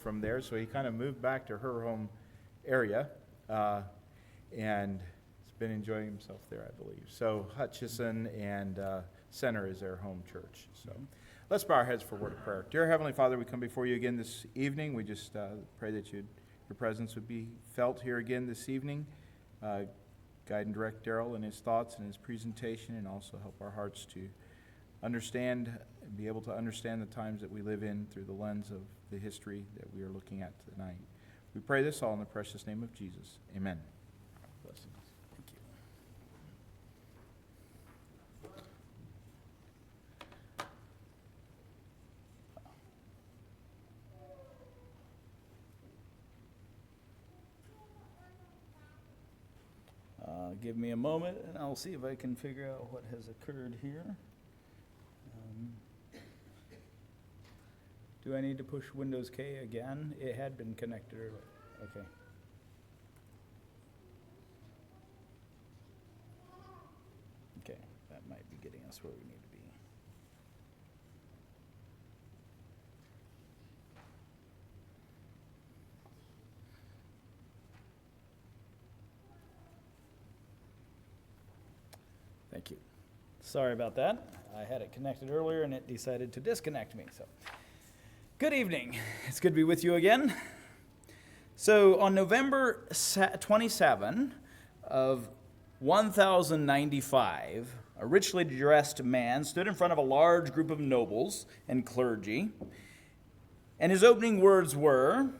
from there, so he kind of moved back to her home area, and has been enjoying himself there, I believe. So Hutchison and Center is their home church. So let's bow our heads for a word of prayer. Dear Heavenly Father, we come before you again this evening. We just pray that your presence would be felt here again this evening. Guide and direct Darrel in his thoughts and his presentation, and also help our hearts to understand and be able to understand the times that we live in through the lens of the history that we are looking at tonight. We pray this all in the precious name of Jesus. Amen. Blessings. Thank you. Give me a moment and I'll see if I can figure out what has occurred here. Do I need to push Windows K again? It had been connected earlier. Okay. Okay, that might be getting us where we need to be. Thank you. Sorry about that. I had it connected earlier and it decided to disconnect me. So, good evening. It's good to be with you again. So on November 27 of 1095, a richly dressed man stood in front of a large group of nobles and clergy, and his opening words were,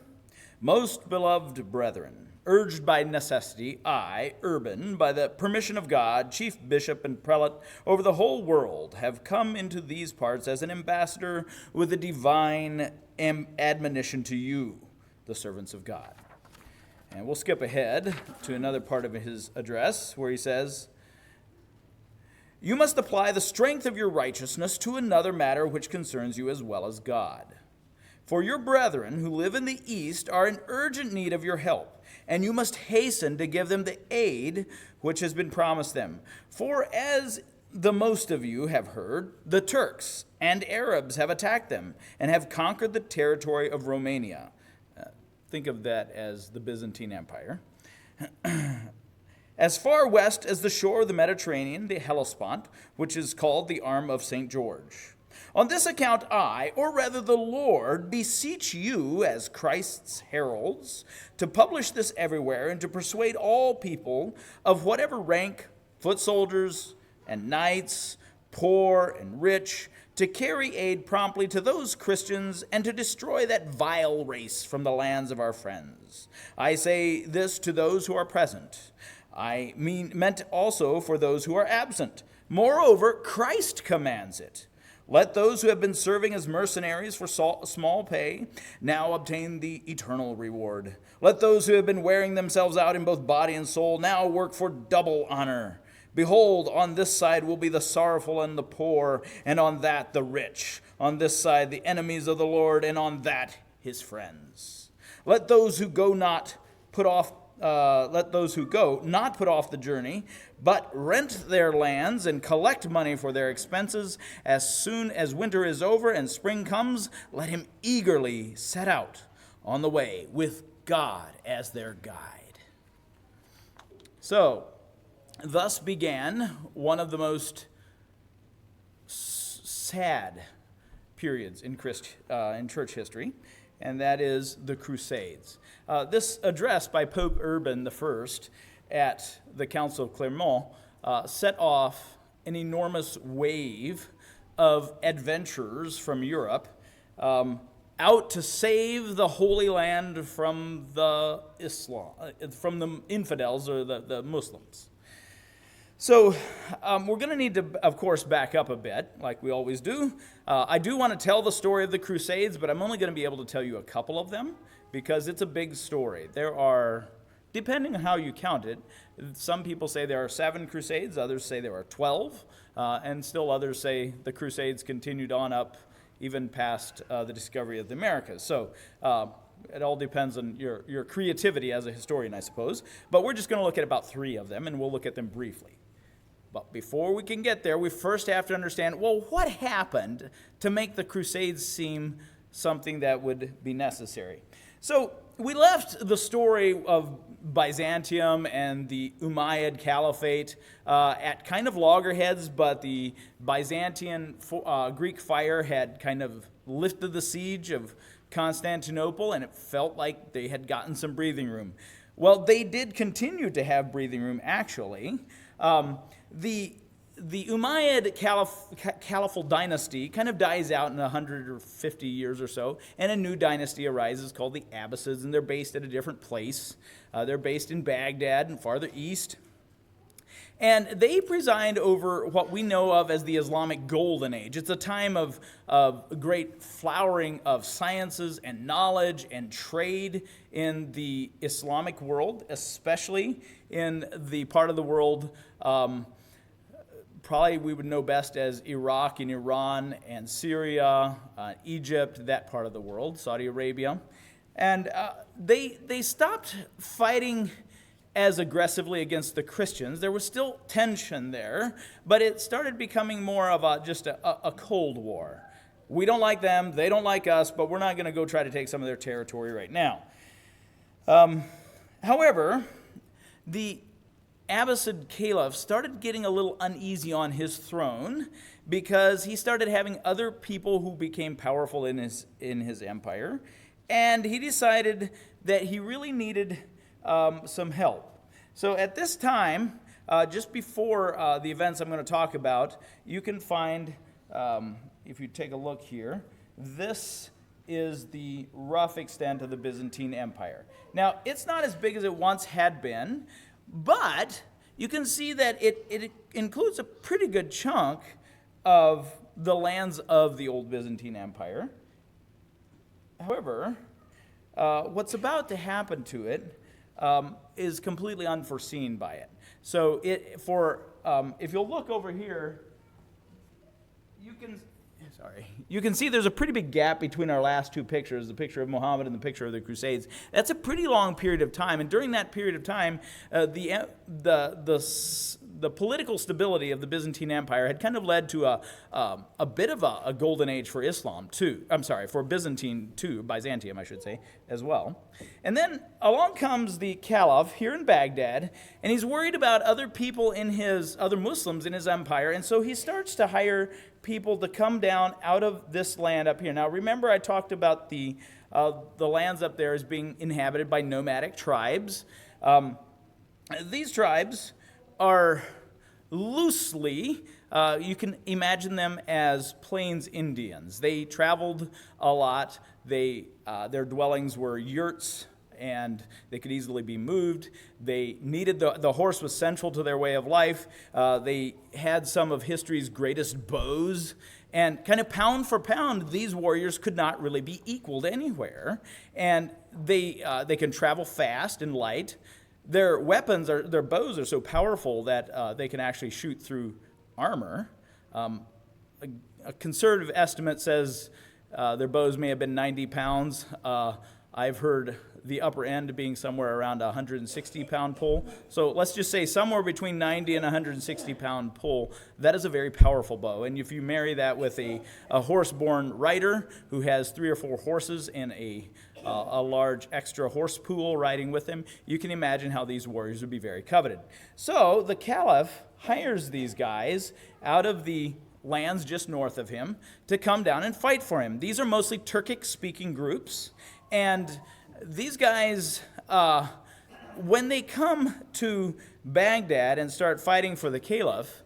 "Most beloved brethren, urged by necessity, I, Urban, by the permission of God, chief bishop and prelate over the whole world, have come into these parts as an ambassador with a divine admonition to you, the servants of God." And we'll skip ahead to another part of his address where he says, "You must apply the strength of your righteousness to another matter which concerns you as well as God. For your brethren who live in the East are in urgent need of your help, and you must hasten to give them the aid which has been promised them. For as the most of you have heard, the Turks and Arabs have attacked them and have conquered the territory of Romania." Think of that as the Byzantine Empire. "As far west as the shore of the Mediterranean, the Hellespont, which is called the Arm of St. George. On this account I, or rather the Lord, beseech you as Christ's heralds, to publish this everywhere and to persuade all people of whatever rank, foot soldiers and knights, poor and rich, to carry aid promptly to those Christians and to destroy that vile race from the lands of our friends. I say this to those who are present. I meant also for those who are absent. Moreover, Christ commands it. Let those who have been serving as mercenaries for small pay now obtain the eternal reward. Let those who have been wearing themselves out in both body and soul now work for double honor. Behold, on this side will be the sorrowful and the poor, and on that the rich. On this side the enemies of the Lord, and on that his friends. Let those who go not put off the journey, but rent their lands and collect money for their expenses. As soon as winter is over and spring comes, let him eagerly set out on the way with God as their guide." So, thus began one of the most sad periods in church history, and that is the Crusades. This address by Pope Urban I at the Council of Clermont set off an enormous wave of adventurers from Europe out to save the Holy Land from the infidels or the Muslims. So we're going to need to, of course, back up a bit, like we always do. I do want to tell the story of the Crusades, but I'm only going to be able to tell you a couple of them because it's a big story. There are, depending on how you count it, some people say there are 7 Crusades, others say there are 12, and still others say the Crusades continued on up even past the discovery of the Americas. So it all depends on your creativity as a historian, I suppose. But we're just going to look at about 3 of them, and we'll look at them briefly. But before we can get there, we first have to understand, well, what happened to make the Crusades seem something that would be necessary. So we left the story of Byzantium and the Umayyad Caliphate at kind of loggerheads, but the Byzantine Greek fire had kind of lifted the siege of Constantinople, and it felt like they had gotten some breathing room. Well, they did continue to have breathing room, actually. The Umayyad Caliphal dynasty kind of dies out in 100 or 50 years or so, and a new dynasty arises called the Abbasids, and they're based at a different place. They're based in Baghdad and farther east. And they preside over what we know of as the Islamic Golden Age. It's a time of great flowering of sciences and knowledge and trade in the Islamic world, especially in the part of the world probably we would know best as Iraq and Iran and Syria, Egypt, that part of the world, Saudi Arabia. And they stopped fighting as aggressively against the Christians. There was still tension there, but it started becoming more of just a Cold War. We don't like them, they don't like us, but we're not going to go try to take some of their territory right now. However, the Abbasid Caliph started getting a little uneasy on his throne because he started having other people who became powerful in his empire, and he decided that he really needed some help. So at this time, just before the events I'm going to talk about, you can find, if you take a look here, this is the rough extent of the Byzantine Empire. Now, it's not as big as it once had been, but you can see that it includes a pretty good chunk of the lands of the old Byzantine Empire. However, what's about to happen to it is completely unforeseen by it. So if you'll look over here, you can see there's a pretty big gap between our last two pictures, the picture of Muhammad and the picture of the Crusades. That's a pretty long period of time, and during that period of time, the political stability of the Byzantine Empire had kind of led to a bit of a golden age for Islam too. I'm sorry, for Byzantium, I should say, as well. And then along comes the Caliph here in Baghdad, and he's worried about other Muslims in his empire, and so he starts to hire people to come down out of this land up here. Now, remember I talked about the lands up there as being inhabited by nomadic tribes. These tribes are loosely, you can imagine them as Plains Indians. They traveled a lot. Their dwellings were yurts, and they could easily be moved. They needed the horse was central to their way of life. They had some of history's greatest bows, and kind of pound for pound, these warriors could not really be equaled anywhere. And they can travel fast and light. Their their bows are so powerful that they can actually shoot through armor. A conservative estimate says their bows may have been 90 pounds. I've heard the upper end being somewhere around a 160-pound pull. So let's just say somewhere between 90 and 160-pound pull. That is a very powerful bow. And if you marry that with a horse-born rider who has 3 or 4 horses and a large extra horse pool riding with him, you can imagine how these warriors would be very coveted. So the Caliph hires these guys out of the lands just north of him to come down and fight for him. These are mostly Turkic-speaking groups, and these guys, when they come to Baghdad and start fighting for the Caliph,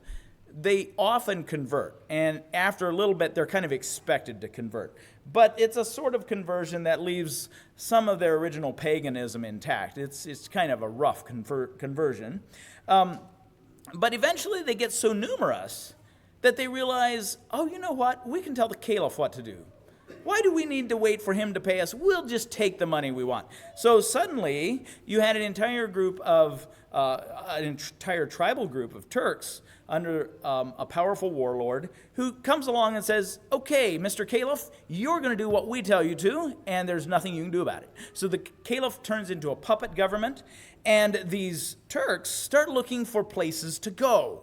they often convert. And after a little bit, they're kind of expected to convert. But it's a sort of conversion that leaves some of their original paganism intact. It's kind of a rough conversion. But eventually they get so numerous that they realize, oh, you know what? We can tell the Caliph what to do. Why do we need to wait for him to pay us? We'll just take the money we want. So suddenly, you had an entire tribal group of Turks under a powerful warlord who comes along and says, okay, Mr. Caliph, you're going to do what we tell you to, and there's nothing you can do about it. So the Caliph turns into a puppet government, and these Turks start looking for places to go.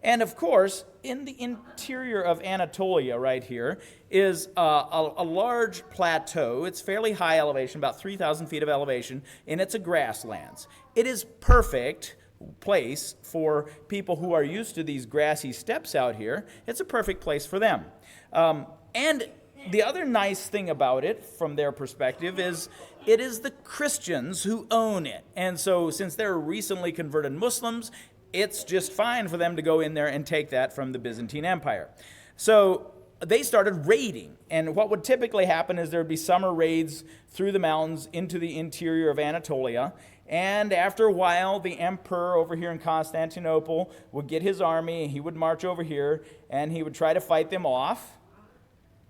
And of course, in the interior of Anatolia right here is a large plateau. It's fairly high elevation, about 3,000 feet of elevation, and it's a grasslands. It is perfect place for people who are used to these grassy steppes out here. It's a perfect place for them. And the other nice thing about it, from their perspective, is it is the Christians who own it. And so since they're recently converted Muslims, it's just fine for them to go in there and take that from the Byzantine Empire. So they started raiding. And what would typically happen is there would be summer raids through the mountains into the interior of Anatolia. And after a while, the emperor over here in Constantinople would get his army. He would march over here, and he would try to fight them off.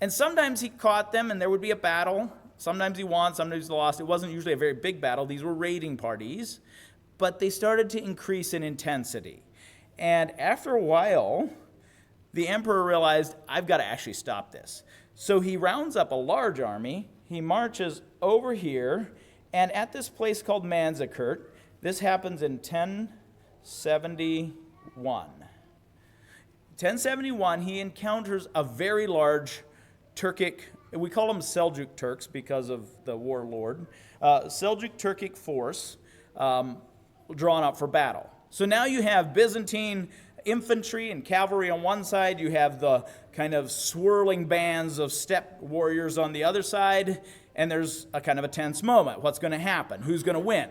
And sometimes he caught them, and there would be a battle. Sometimes he won, sometimes he lost. It wasn't usually a very big battle. These were raiding parties. But they started to increase in intensity. And after a while, the emperor realized, I've got to actually stop this. So he rounds up a large army. He marches over here. And at this place called Manzikert, this happens in 1071. 1071, he encounters a very large Turkic, we call them Seljuk Turks because of the warlord, Seljuk Turkic force drawn up for battle. So now you have Byzantine infantry and cavalry on one side, you have the kind of swirling bands of steppe warriors on the other side, and there's a kind of a tense moment. What's going to happen? Who's going to win?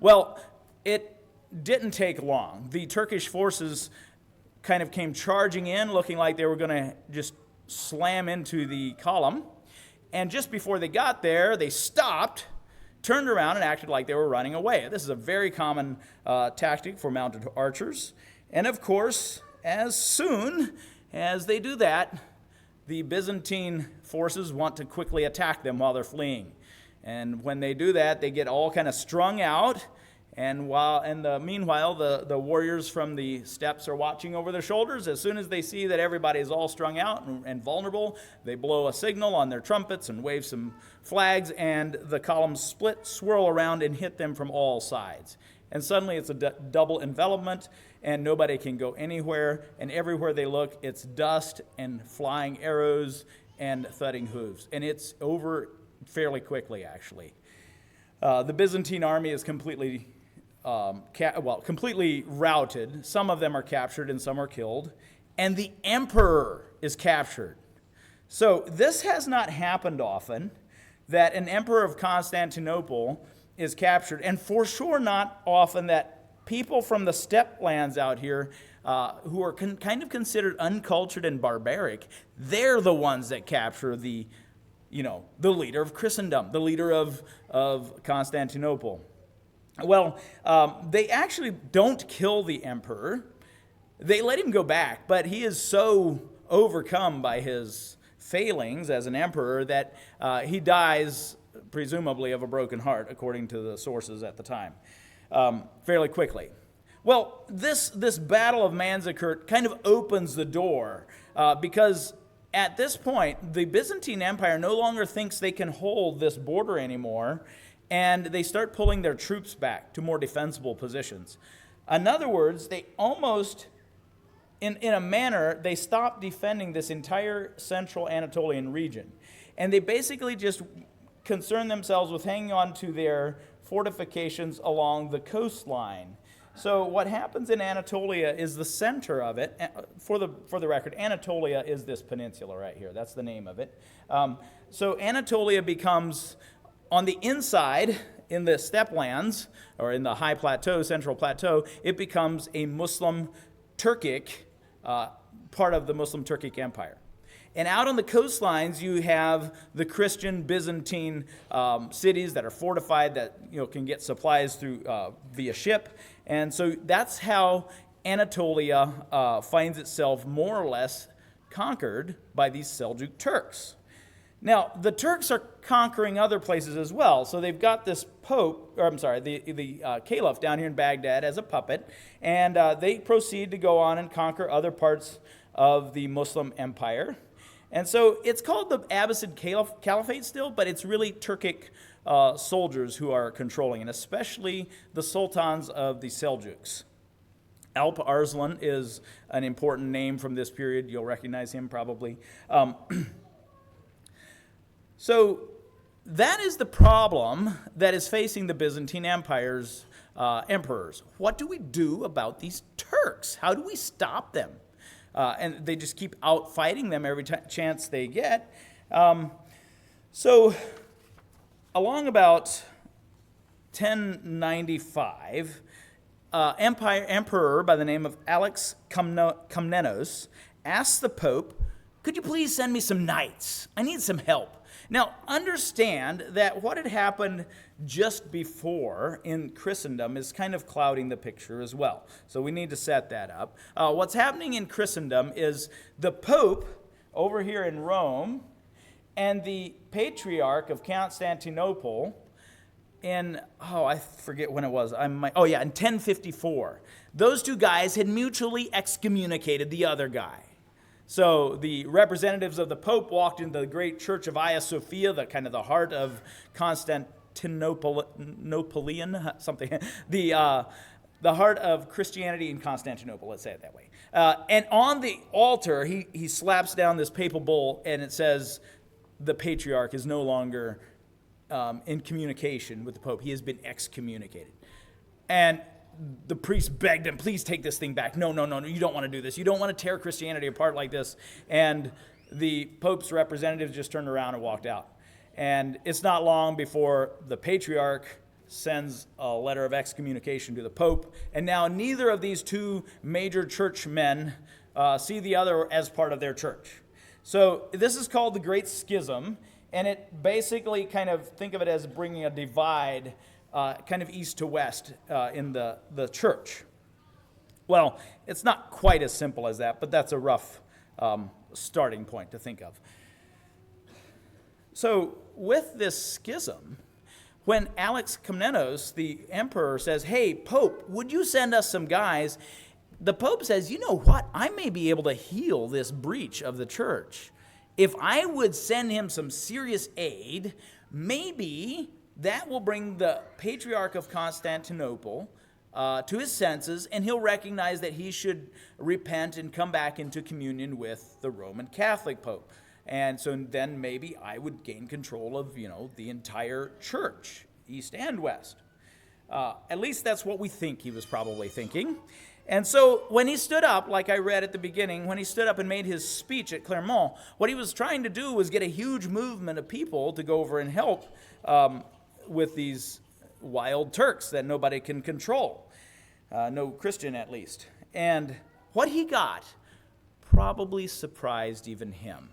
Well, it didn't take long. The Turkish forces kind of came charging in, looking like they were going to just slam into the column. And just before they got there, they stopped, turned around, and acted like they were running away. This is a very common tactic for mounted archers. And of course, as soon as they do that, the Byzantine forces want to quickly attack them while they're fleeing. And when they do that, they get all kind of strung out. And meanwhile, the warriors from the steppes are watching over their shoulders. As soon as they see that everybody is all strung out and vulnerable, they blow a signal on their trumpets and wave some flags, and the columns split, swirl around, and hit them from all sides. And suddenly it's a double envelopment, and nobody can go anywhere. And everywhere they look, it's dust and flying arrows and thudding hooves. And it's over fairly quickly, actually. The Byzantine army is completely routed. Some of them are captured and some are killed. And the emperor is captured. So this has not happened often, that an emperor of Constantinople is captured, and for sure not often that people from the steppe lands out here who are kind of considered uncultured and barbaric, they're the ones that capture the leader of Christendom, the leader of Constantinople. Well, they actually don't kill the emperor. They let him go back, but he is so overcome by his failings as an emperor that he dies, presumably of a broken heart, according to the sources at the time, fairly quickly. Well, this Battle of Manzikert kind of opens the door because at this point, the Byzantine Empire no longer thinks they can hold this border anymore, and they start pulling their troops back to more defensible positions. In other words, they almost, in a manner, they stop defending this entire central Anatolian region. And they basically just concern themselves with hanging on to their fortifications along the coastline. So what happens in Anatolia is the center of it. For the record, Anatolia is this peninsula right here. That's the name of it. So Anatolia becomes, on the inside, in the steppe lands, or in the high plateau, central plateau, it becomes a Muslim Turkic, part of the Muslim Turkic Empire. And out on the coastlines, you have the Christian Byzantine cities that are fortified, that can get supplies through via ship. And so that's how Anatolia finds itself more or less conquered by these Seljuk Turks. Now, the Turks are conquering other places as well. So they've got this the caliph down here in Baghdad as a puppet, and they proceed to go on and conquer other parts of the Muslim empire. And so it's called the Abbasid Caliphate still, but it's really Turkic soldiers who are controlling, and especially the sultans of the Seljuks. Alp Arslan is an important name from this period. You'll recognize him probably. So that is the problem that is facing the Byzantine Empire's emperors. What do we do about these Turks? How do we stop them? And they just keep out fighting them every chance they get. So along about 1095, emperor by the name of Alex Komnenos asked the Pope, "Could you please send me some knights? I need some help." Now, understand that what had happened just before in Christendom is kind of clouding the picture as well. So we need to set that up. What's happening in Christendom is the Pope over here in Rome and the Patriarch of Constantinople in, I forget when it was. In 1054. Those two guys had mutually excommunicated the other guy. So the representatives of the Pope walked into the great church of Hagia Sophia, the kind of the heart of Constantinopolitan, something, the heart of Christianity in Constantinople, let's say it that way. And on the altar, he slaps down this papal bull, and it says the patriarch is no longer in communication with the Pope. He has been excommunicated. And the priest begged him, "Please take this thing back. No, you don't want to do this. You don't want to tear Christianity apart like this." And the Pope's representative just turned around and walked out. And it's not long before the patriarch sends a letter of excommunication to the Pope. And now neither of these two major churchmen see the other as part of their church. So this is called the Great Schism. And it basically kind of, think of it as bringing a divide kind of east to west in the church. Well, it's not quite as simple as that, but that's a rough starting point to think of. So with this schism, when Alex Komnenos, the emperor, says, "Hey, Pope, would you send us some guys?" The Pope says, "You know what? I may be able to heal this breach of the church. If I would send him some serious aid, maybe that will bring the Patriarch of Constantinople to his senses, and he'll recognize that he should repent and come back into communion with the Roman Catholic Pope. And so then maybe I would gain control of, the entire church, east and west." At least that's what we think he was probably thinking. And so when he stood up, like I read at the beginning, when he stood up and made his speech at Clermont, what he was trying to do was get a huge movement of people to go over and help with these wild Turks that nobody can control. No Christian, at least. And what he got probably surprised even him.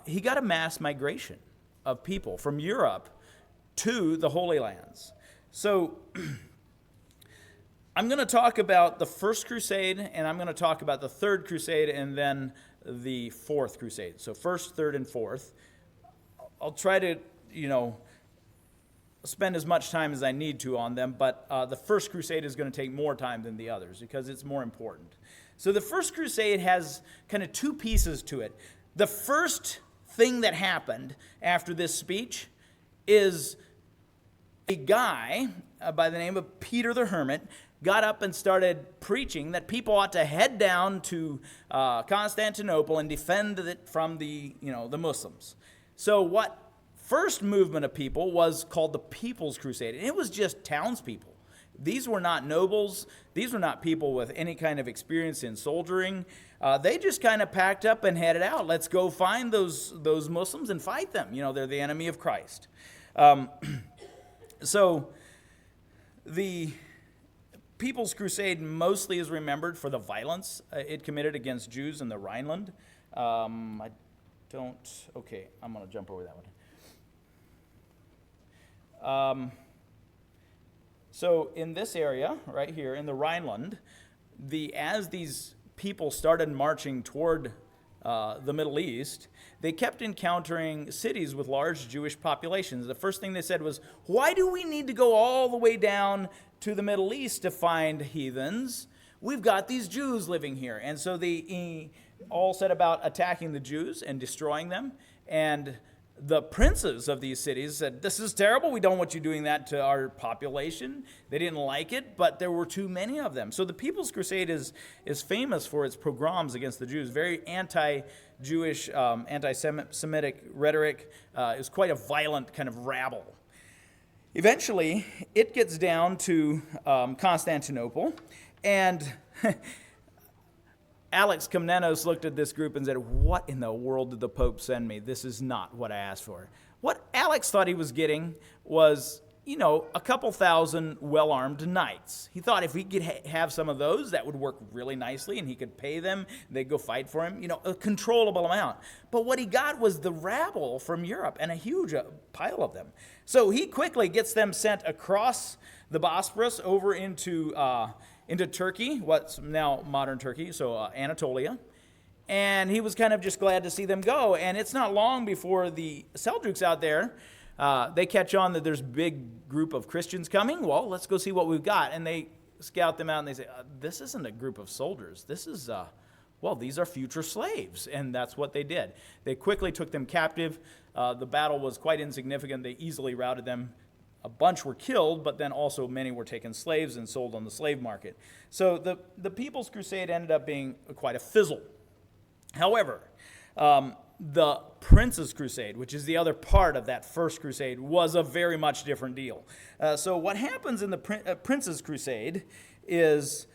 He got a mass migration of people from Europe to the Holy Lands. So I'm going to talk about the First Crusade, and I'm going to talk about the Third Crusade, and then the Fourth Crusade. So first, third, and fourth. I'll try to, spend as much time as I need to on them, but the First Crusade is going to take more time than the others because it's more important. So the First Crusade has kind of two pieces to it. The first thing that happened after this speech is a guy by the name of Peter the Hermit got up and started preaching that people ought to head down to Constantinople and defend it from the Muslims. So what first movement of people was called the People's Crusade, and it was just townspeople. These were not nobles. These were not people with any kind of experience in soldiering. They just kind of packed up and headed out. Let's go find those Muslims and fight them. They're the enemy of Christ. So the People's Crusade mostly is remembered for the violence it committed against Jews in the Rhineland. I'm going to jump over that one. So in this area, right here in the Rhineland, as these people started marching toward the Middle East, they kept encountering cities with large Jewish populations. The first thing they said was, "Why do we need to go all the way down to the Middle East to find heathens? We've got these Jews living here." And so they all set about attacking the Jews and destroying them. And the princes of these cities said, "This is terrible. We don't want you doing that to our population." They didn't like it, but there were too many of them. So the People's Crusade is famous for its pogroms against the Jews, very anti-Jewish, anti-Semitic rhetoric. It was quite a violent kind of rabble. Eventually, it gets down to Constantinople, and Alex Komnenos looked at this group and said, "What in the world did the Pope send me? This is not what I asked for." What Alex thought he was getting was, a couple thousand well-armed knights. He thought if he could have some of those, that would work really nicely, and he could pay them, they'd go fight for him, a controllable amount. But what he got was the rabble from Europe, and a huge pile of them. So he quickly gets them sent across the Bosporus over into Turkey, what's now modern Turkey, so Anatolia. And he was kind of just glad to see them go. And it's not long before the Seljuks out there, they catch on that there's a big group of Christians coming. Well, let's go see what we've got. And they scout them out and they say, "This isn't a group of soldiers. This is, these are future slaves." And that's what they did. They quickly took them captive. The battle was quite insignificant. They easily routed them. A bunch were killed, but then also many were taken slaves and sold on the slave market. So the People's Crusade ended up being quite a fizzle. However, the Prince's Crusade, which is the other part of that first crusade, was a very much different deal. So what happens in the Prince's Crusade is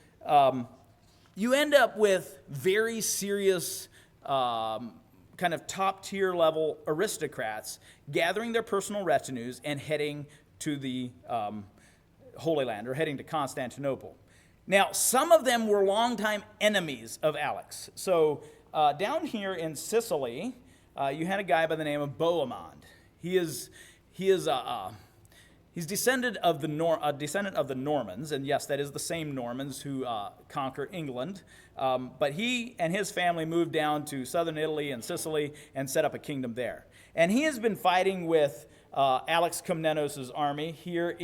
you end up with very serious kind of top-tier level aristocrats gathering their personal retinues and heading to the Holy Land, or heading to Constantinople. Now, some of them were longtime enemies of Alex. So down here in Sicily, you had a guy by the name of Bohemond. He's descendant of the Normans, and yes, that is the same Normans who conquered England. But he and his family moved down to southern Italy and Sicily and set up a kingdom there. And he has been fighting with Alex Komnenos' army here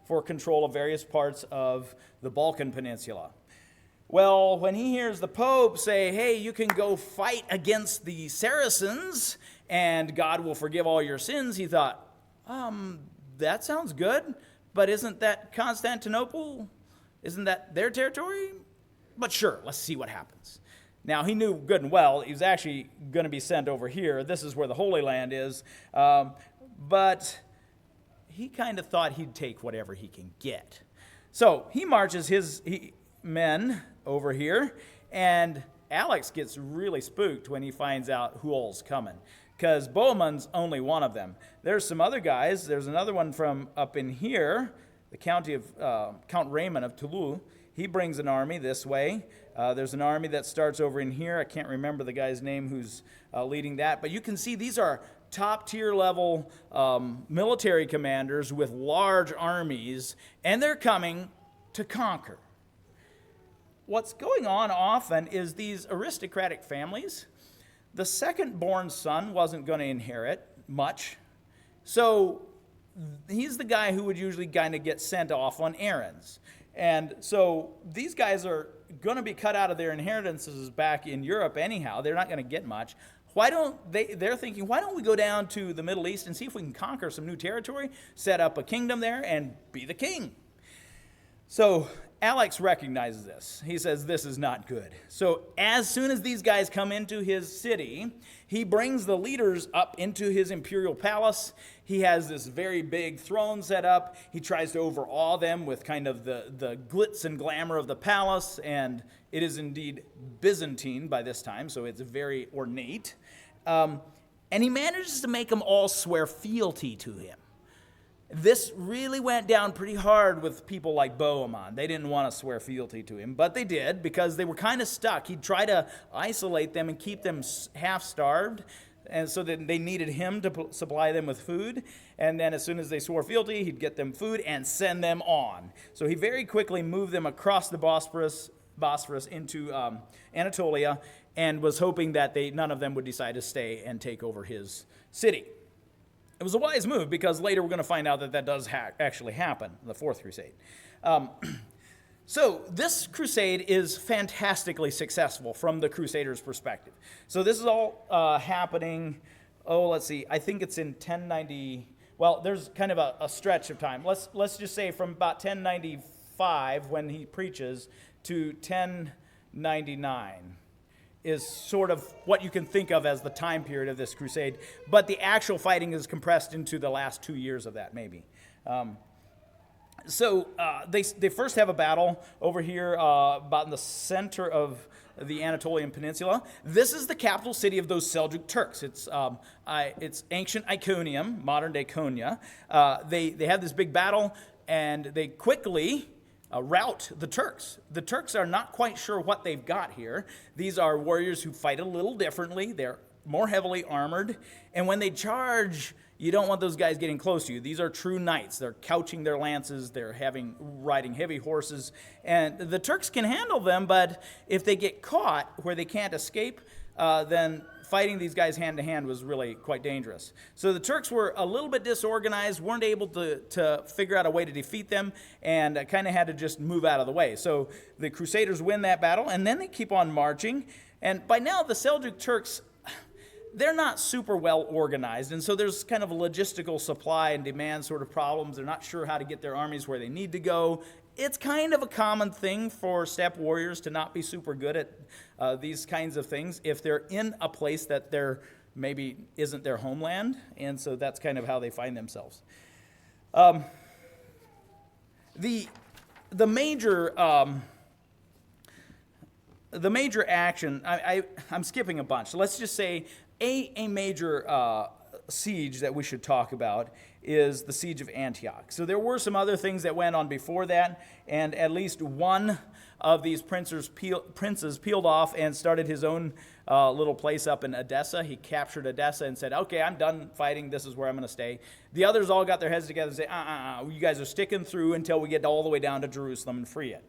for control of various parts of the Balkan Peninsula. Well, when he hears the Pope say, "Hey, you can go fight against the Saracens and God will forgive all your sins," he thought, that sounds good, but isn't that Constantinople? Isn't that their territory? But sure, let's see what happens. Now, he knew good and well he was actually going to be sent over here. This is where the Holy Land is. But he kind of thought he'd take whatever he can get. So he marches his men over here, and Alex gets really spooked when he finds out who all's coming, because Bohemond's only one of them. There's some other guys. There's another one from up in here, the county of Count Raymond of Toulouse. He brings an army this way. There's an army that starts over in here. I can't remember the guy's name who's leading that, but you can see these are top-tier level military commanders with large armies, and they're coming to conquer. What's going on often is these aristocratic families, the second-born son wasn't going to inherit much, so he's the guy who would usually kind of get sent off on errands. And so these guys are going to be cut out of their inheritances back in Europe anyhow. They're not going to get much. They're thinking, why don't we go down to the Middle East and see if we can conquer some new territory, set up a kingdom there, and be the king? So Alex recognizes this. He says, this is not good. So as soon as these guys come into his city, he brings the leaders up into his imperial palace. He has this very big throne set up. He tries to overawe them with kind of the glitz and glamour of the palace, and it is indeed Byzantine by this time, so it's very ornate. And he manages to make them all swear fealty to him. This really went down pretty hard with people like Bohemond. They didn't want to swear fealty to him, but they did because they were kind of stuck. He'd try to isolate them and keep them half-starved, and so that they needed him to supply them with food. And then as soon as they swore fealty, he'd get them food and send them on. So he very quickly moved them across the Bosphorus into Anatolia, and was hoping that none of them would decide to stay and take over his city. It was a wise move because later we're going to find out that does actually happen in the Fourth Crusade. So this crusade is fantastically successful from the Crusaders' perspective. So this is all happening let's see, I think it's in 1090. Well, there's kind of a stretch of time. Let's just say from about 1095 when he preaches to 1099 is sort of what you can think of as the time period of this crusade. But the actual fighting is compressed into the last 2 years of that, maybe. So they first have a battle over here about in the center of the Anatolian Peninsula. This is the capital city of those Seljuk Turks. It's ancient Iconium, modern day Konya. They have this big battle, and they quickly rout the Turks. The Turks are not quite sure what they've got here. These are warriors who fight a little differently. They're more heavily armored, and when they charge, you don't want those guys getting close to you. These are true knights. They're couching their lances. They're riding heavy horses. And the Turks can handle them, but if they get caught where they can't escape, then fighting these guys hand to hand was really quite dangerous. So the Turks were a little bit disorganized, weren't able to figure out a way to defeat them, and kind of had to just move out of the way. So the Crusaders win that battle, and then they keep on marching. And by now, the Seljuk Turks, they're not super well organized, and so there's kind of a logistical supply and demand sort of problems. They're not sure how to get their armies where they need to go. It's kind of a common thing for steppe warriors to not be super good at these kinds of things if they're in a place that maybe isn't their homeland, and so that's kind of how they find themselves. The major action, I'm skipping a bunch. So let's just say a major siege that we should talk about is the siege of Antioch. So there were some other things that went on before that, and at least one of these princes peeled off and started his own little place up in Edessa. He captured Edessa and said, okay, I'm done fighting. This is where I'm going to stay. The others all got their heads together and say, you guys are sticking through until we get all the way down to Jerusalem and free it.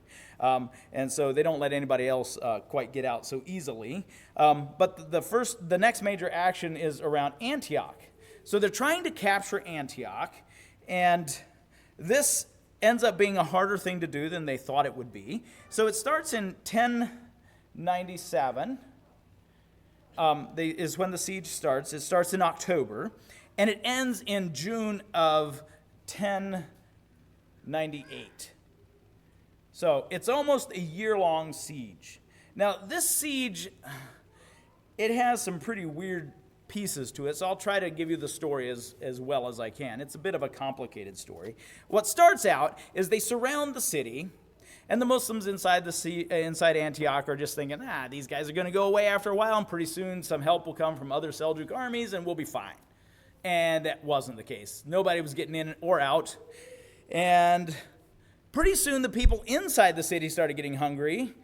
And so they don't let anybody else quite get out so easily. But the next major action is around Antioch. So they're trying to capture Antioch, and this ends up being a harder thing to do than they thought it would be. So it starts in 1097 is when the siege starts. It starts in October, and it ends in June of 1098. So it's almost a year-long siege. Now, this siege, it has some pretty weird pieces to it, so I'll try to give you the story as well as I can. It's a bit of a complicated story. What starts out is they surround the city, and the Muslims inside Antioch are just thinking, these guys are going to go away after a while, and pretty soon some help will come from other Seljuk armies, and we'll be fine. And that wasn't the case. Nobody was getting in or out, and pretty soon the people inside the city started getting hungry,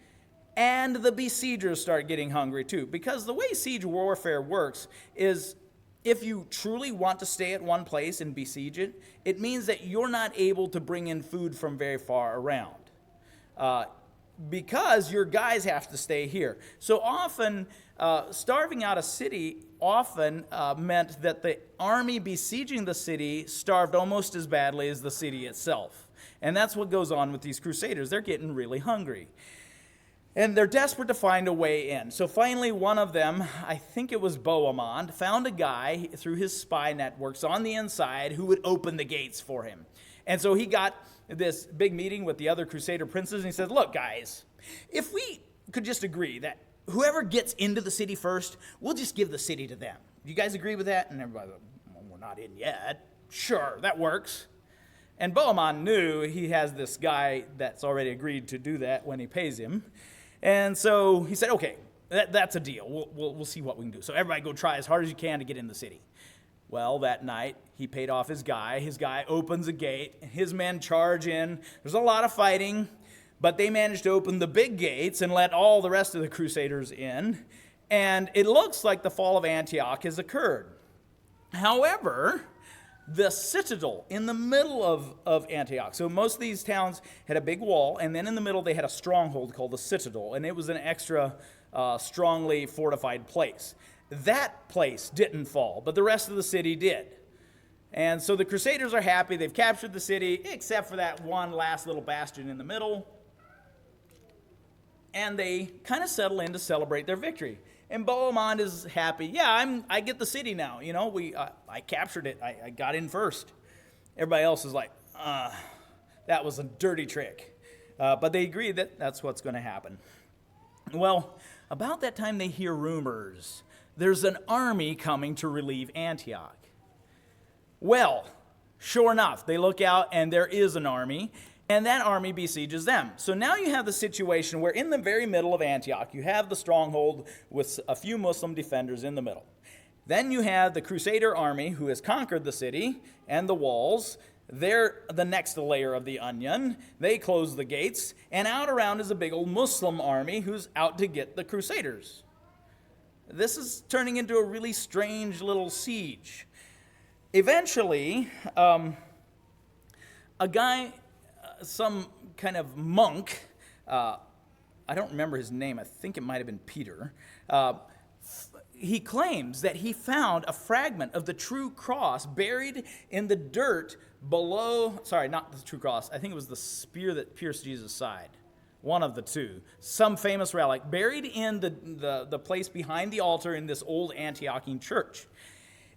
and the besiegers start getting hungry too. Because the way siege warfare works is if you truly want to stay at one place and besiege it, it means that you're not able to bring in food from very far around. Because your guys have to stay here. So often, starving out a city often meant that the army besieging the city starved almost as badly as the city itself. And that's what goes on with these crusaders. They're getting really hungry. And they're desperate to find a way in. So finally, one of them, I think it was Bohemond, found a guy through his spy networks on the inside who would open the gates for him. And so he got this big meeting with the other Crusader princes, and he said, look, guys, if we could just agree that whoever gets into the city first, we'll just give the city to them. Do you guys agree with that? And everybody, well, we're not in yet. Sure, that works. And Bohemond knew he has this guy that's already agreed to do that when he pays him. And so he said, okay, that's a deal. We'll see what we can do. So everybody go try as hard as you can to get in the city. Well, that night, he paid off his guy. His guy opens a gate. His men charge in. There's a lot of fighting, but they managed to open the big gates and let all the rest of the Crusaders in. And it looks like the fall of Antioch has occurred. However, the citadel in the middle of Antioch. So most of these towns had a big wall, and then in the middle they had a stronghold called the citadel, and it was an extra strongly fortified place. That place didn't fall, but the rest of the city did. And so the Crusaders are happy. They've captured the city, except for that one last little bastion in the middle. And they kind of settle in to celebrate their victory. And Bohemond is happy. Yeah, I get the city now. You know, I captured it. I got in first. Everybody else is like, that was a dirty trick. But they agree that that's what's going to happen. Well, about that time they hear rumors. There's an army coming to relieve Antioch. Well, sure enough, they look out and there is an army, and that army besieges them. So now you have the situation where in the very middle of Antioch, you have the stronghold with a few Muslim defenders in the middle. Then you have the Crusader army who has conquered the city and the walls. They're the next layer of the onion. They close the gates, and out around is a big old Muslim army who's out to get the Crusaders. This is turning into a really strange little siege. Eventually, a guy, some kind of monk, I don't remember his name, I think it might have been Peter, he claims that he found a fragment of the true cross buried in the dirt below, sorry, not the true cross, I think it was the spear that pierced Jesus' side. One of the two. Some famous relic buried in the place behind the altar in this old Antiochian church.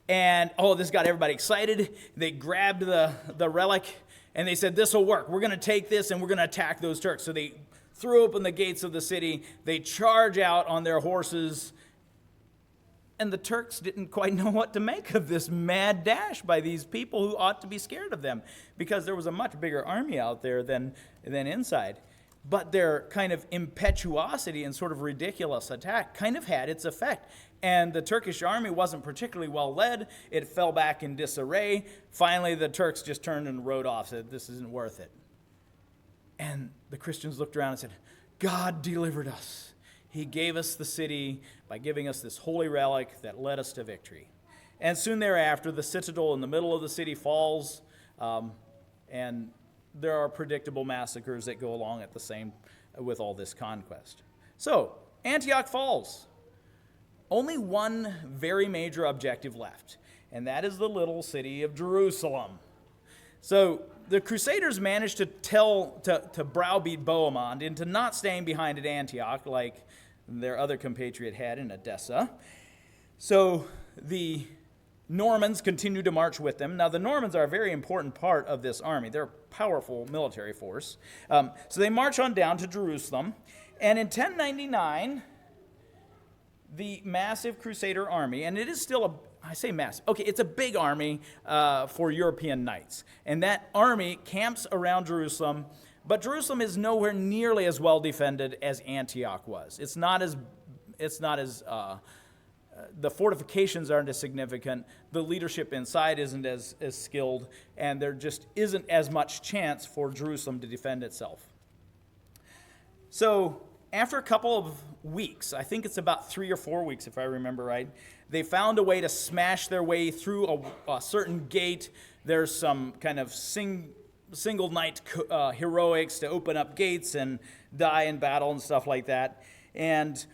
And, this got everybody excited. They grabbed the relic and they said, this will work. We're going to take this and we're going to attack those Turks. So they threw open the gates of the city. They charge out on their horses. And the Turks didn't quite know what to make of this mad dash by these people who ought to be scared of them, because there was a much bigger army out there than inside. But their kind of impetuosity and sort of ridiculous attack kind of had its effect. And the Turkish army wasn't particularly well led. It fell back in disarray. Finally, the Turks just turned and rode off, said, this isn't worth it. And the Christians looked around and said, God delivered us. He gave us the city by giving us this holy relic that led us to victory. And soon thereafter, the citadel in the middle of the city falls, and there are predictable massacres that go along at the same with all this conquest. So, Antioch falls. Only one very major objective left, and that is the little city of Jerusalem. So, the Crusaders managed to browbeat Bohemond into not staying behind at Antioch like their other compatriot had in Edessa. So, the Normans continued to march with them. Now, the Normans are a very important part of this army. They're a powerful military force. So they march on down to Jerusalem. And in 1099, the massive Crusader army, and it is still I say massive. Okay, it's a big army for European knights. And that army camps around Jerusalem. But Jerusalem is nowhere nearly as well defended as Antioch was. It's not as the fortifications aren't as significant, the leadership inside isn't as skilled, and there just isn't as much chance for Jerusalem to defend itself. So after a couple of weeks, I think it's about 3 or 4 weeks if I remember right, they found a way to smash their way through a certain gate. There's some kind of single night heroics to open up gates and die in battle and stuff like that. And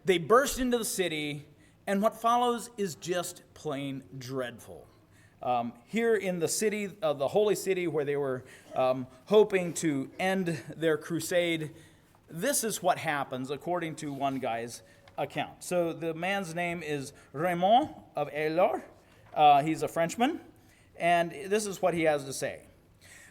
they burst into the city, and what follows is just plain dreadful. Here in the city, the holy city, where they were hoping to end their crusade, this is what happens according to one guy's account. So the man's name is Raymond of Elor. He's a Frenchman, and this is what he has to say.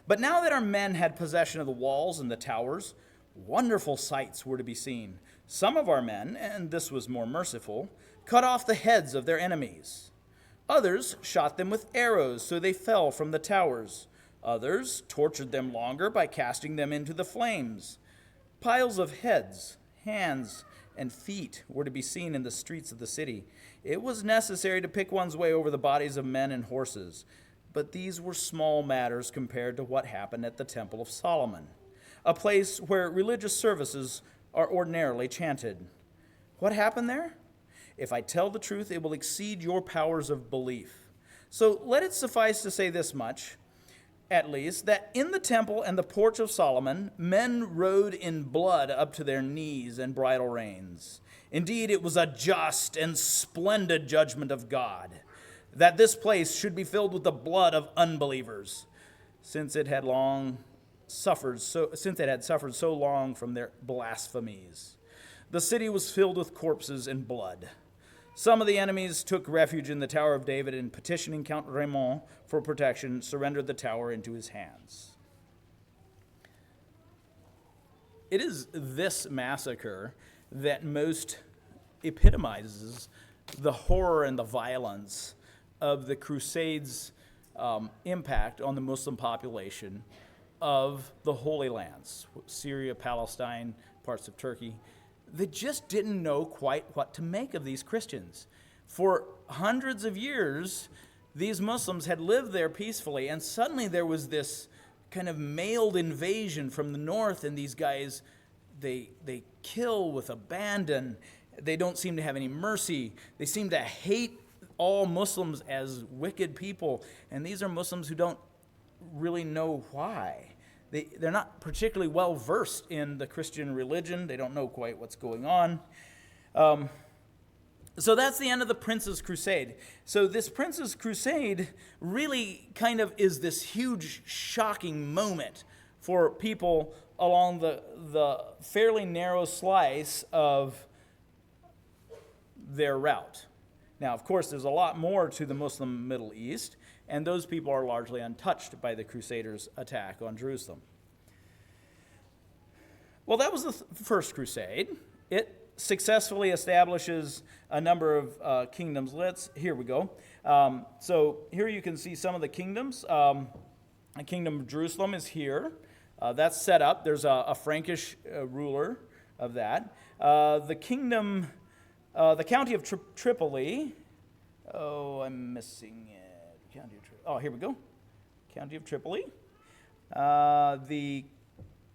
But now that our men had possession of the walls and the towers, wonderful sights were to be seen. Some of our men, and this was more merciful, cut off the heads of their enemies. Others shot them with arrows, so they fell from the towers. Others tortured them longer by casting them into the flames. Piles of heads, hands, and feet were to be seen in the streets of the city. It was necessary to pick one's way over the bodies of men and horses, but these were small matters compared to what happened at the Temple of Solomon, a place where religious services are ordinarily chanted. What happened there? If I tell the truth, it will exceed your powers of belief. So let it suffice to say this much, at least, that in the temple and the porch of Solomon, men rode in blood up to their knees and bridle reins. Indeed, it was a just and splendid judgment of God, that this place should be filled with the blood of unbelievers, since it had suffered so long from their blasphemies. The city was filled with corpses and blood. Some of the enemies took refuge in the Tower of David and, petitioning Count Raymond for protection, surrendered the tower into his hands. It is this massacre that most epitomizes the horror and the violence of the Crusades' impact on the Muslim population of the Holy Lands, Syria, Palestine, parts of Turkey. They just didn't know quite what to make of these Christians. For hundreds of years, these Muslims had lived there peacefully, and suddenly there was this kind of mailed invasion from the north, and these guys, they kill with abandon. They don't seem to have any mercy. They seem to hate all Muslims as wicked people, and these are Muslims who don't really know why. They're not particularly well versed in the Christian religion. They don't know quite what's going on. So that's the end of the Prince's Crusade. So this Prince's Crusade really kind of is this huge, shocking moment for people along the fairly narrow slice of their route. Now, of course, there's a lot more to the Muslim Middle East, and those people are largely untouched by the Crusaders' attack on Jerusalem. Well, that was the First Crusade. It successfully establishes a number of kingdoms. Here we go. So here you can see some of the kingdoms. The Kingdom of Jerusalem is here. That's set up. There's a Frankish ruler of that. The kingdom, the county of Tripoli. Oh, I'm missing it. Here we go. County of Tripoli. The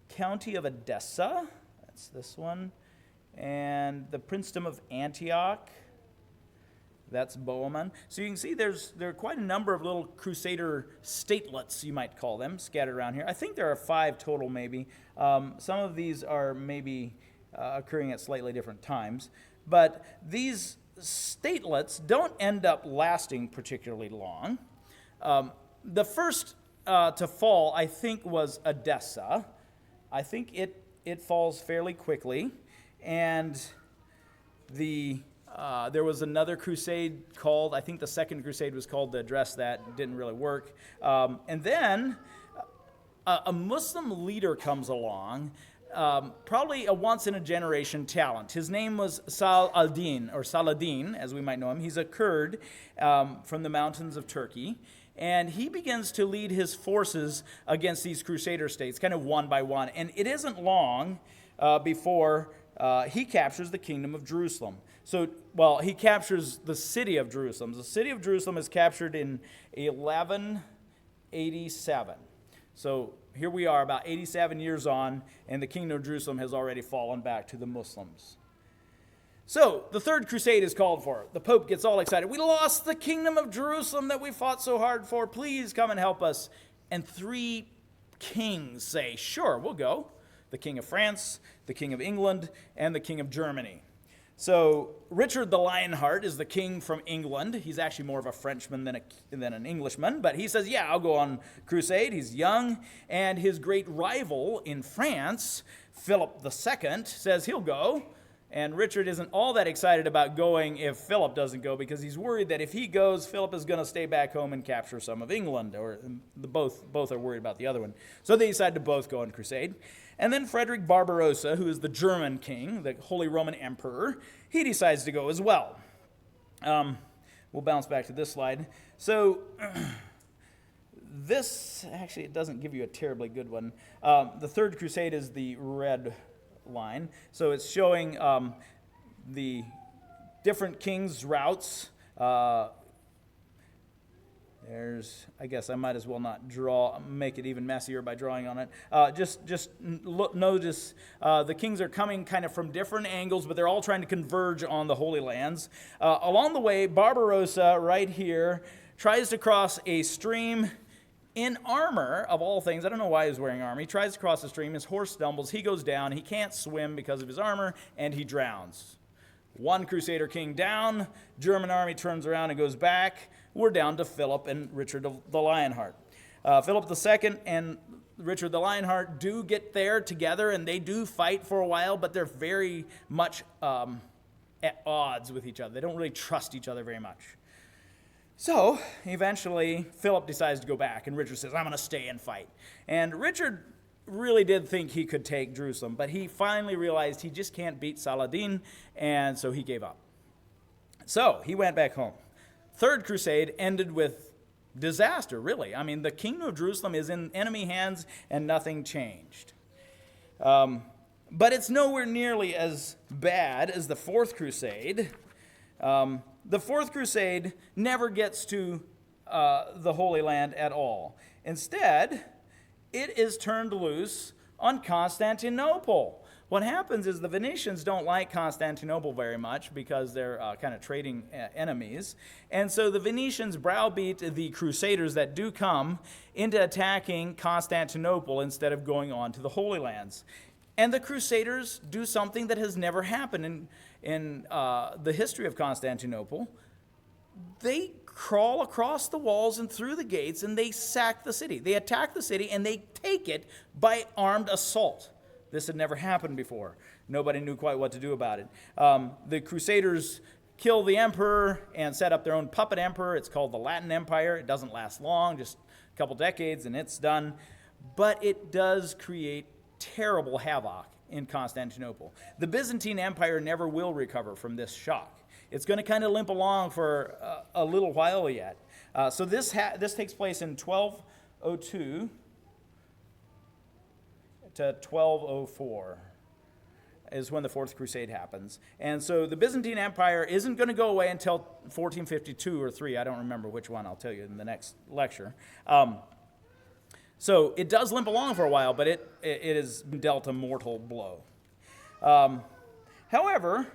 county of Edessa. That's this one. And the princedom of Antioch. That's Bohemond. So you can see there are quite a number of little crusader statelets, you might call them, scattered around here. I think there are 5 total, maybe. Some of these are maybe occurring at slightly different times. But these statelets don't end up lasting particularly long. The first to fall, I think, was Edessa. I think it falls fairly quickly. And there was another crusade called, I think the Second Crusade was called to address that. It didn't really work. And then a Muslim leader comes along, probably a once-in-a-generation talent. His name was Saladin, as we might know him. He's a Kurd from the mountains of Turkey. And he begins to lead his forces against these crusader states, kind of one by one. And it isn't long before he captures the kingdom of Jerusalem. He captures the city of Jerusalem. The city of Jerusalem is captured in 1187. So here we are, about 87 years on, and the kingdom of Jerusalem has already fallen back to the Muslims. So the Third Crusade is called for. The Pope gets all excited. We lost the kingdom of Jerusalem that we fought so hard for. Please come and help us. And 3 kings say, sure, we'll go. The King of France, the King of England, and the King of Germany. So Richard the Lionheart is the king from England. He's actually more of a Frenchman than an Englishman, but he says, yeah, I'll go on crusade. He's young, and his great rival in France, Philip II, says he'll go. And Richard isn't all that excited about going if Philip doesn't go, because he's worried that if he goes, Philip is going to stay back home and capture some of England, or both are worried about the other one. So they decide to both go on crusade. And then Frederick Barbarossa, who is the German king, the Holy Roman Emperor, he decides to go as well. We'll bounce back to this slide. So this, actually, it doesn't give you a terribly good one. The Third Crusade is the red line. So it's showing the different kings' routes. I guess I might as well not make it even messier by drawing on it. Notice the kings are coming kind of from different angles, but they're all trying to converge on the Holy Lands. Along the way, Barbarossa, right here, tries to cross a stream in armor, of all things. I don't know why he's wearing armor. He tries to cross the stream. His horse stumbles. He goes down. He can't swim because of his armor, and he drowns. One Crusader king down. German army turns around and goes back. We're down to Philip and Richard the Lionheart. Philip II and Richard the Lionheart do get there together, and they do fight for a while, but they're very much at odds with each other. They don't really trust each other very much. So eventually, Philip decides to go back, and Richard says, I'm going to stay and fight. And Richard really did think he could take Jerusalem, but he finally realized he just can't beat Saladin, and so he gave up. So he went back home. Third Crusade ended with disaster, really. I mean, the kingdom of Jerusalem is in enemy hands, and nothing changed. But it's nowhere nearly as bad as the Fourth Crusade. The Fourth Crusade never gets to the Holy Land at all. Instead, it is turned loose on Constantinople. What happens is the Venetians don't like Constantinople very much because they're kind of trading enemies. And so the Venetians browbeat the Crusaders that do come into attacking Constantinople instead of going on to the Holy Lands. And the Crusaders do something that has never happened in the history of Constantinople. They crawl across the walls and through the gates, and they sack the city. They attack the city, and they take it by armed assault. This had never happened before. Nobody knew quite what to do about it. The Crusaders kill the emperor and set up their own puppet emperor. It's called the Latin Empire. It doesn't last long, just a couple decades, and it's done. But it does create terrible havoc in Constantinople. The Byzantine Empire never will recover from this shock. It's going to kind of limp along for a little while yet. So this takes place in 1202 to 1204 is when the Fourth Crusade happens. And so the Byzantine Empire isn't going to go away until 1452 or 3. I don't remember which one. I'll tell you in the next lecture. So it does limp along for a while, but it is dealt a mortal blow. However,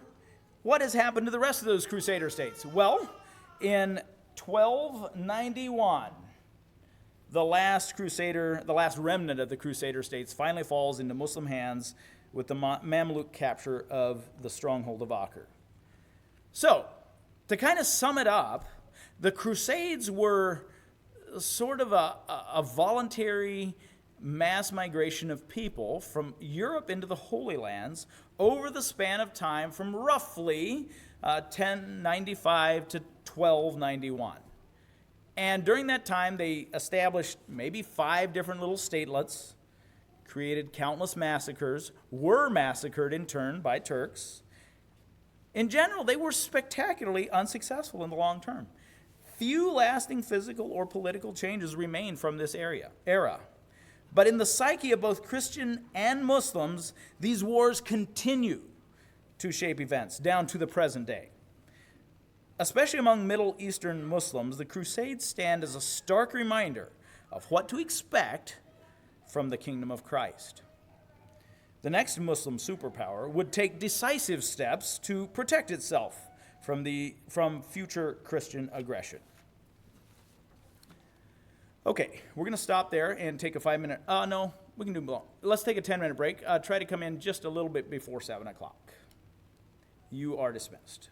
what has happened to the rest of those Crusader states? Well, in 1291, the last remnant of the Crusader states finally falls into Muslim hands with the Mamluk capture of the stronghold of Acre. So, to kind of sum it up, the Crusades were sort of a voluntary mass migration of people from Europe into the Holy Lands over the span of time from roughly 1095 to 1291. And during that time, they established maybe 5 different little statelets, created countless massacres, were massacred in turn by Turks. In general, they were spectacularly unsuccessful in the long term. Few lasting physical or political changes remain from this era. But in the psyche of both Christian and Muslims, these wars continue to shape events down to the present day. Especially among Middle Eastern Muslims, the Crusades stand as a stark reminder of what to expect from the kingdom of Christ. The next Muslim superpower would take decisive steps to protect itself from future Christian aggression. Okay, we're going to stop there and take a 5-minute, no, we can do more. Let's take a 10-minute break. Try to come in just a little bit before 7 o'clock. You are dismissed.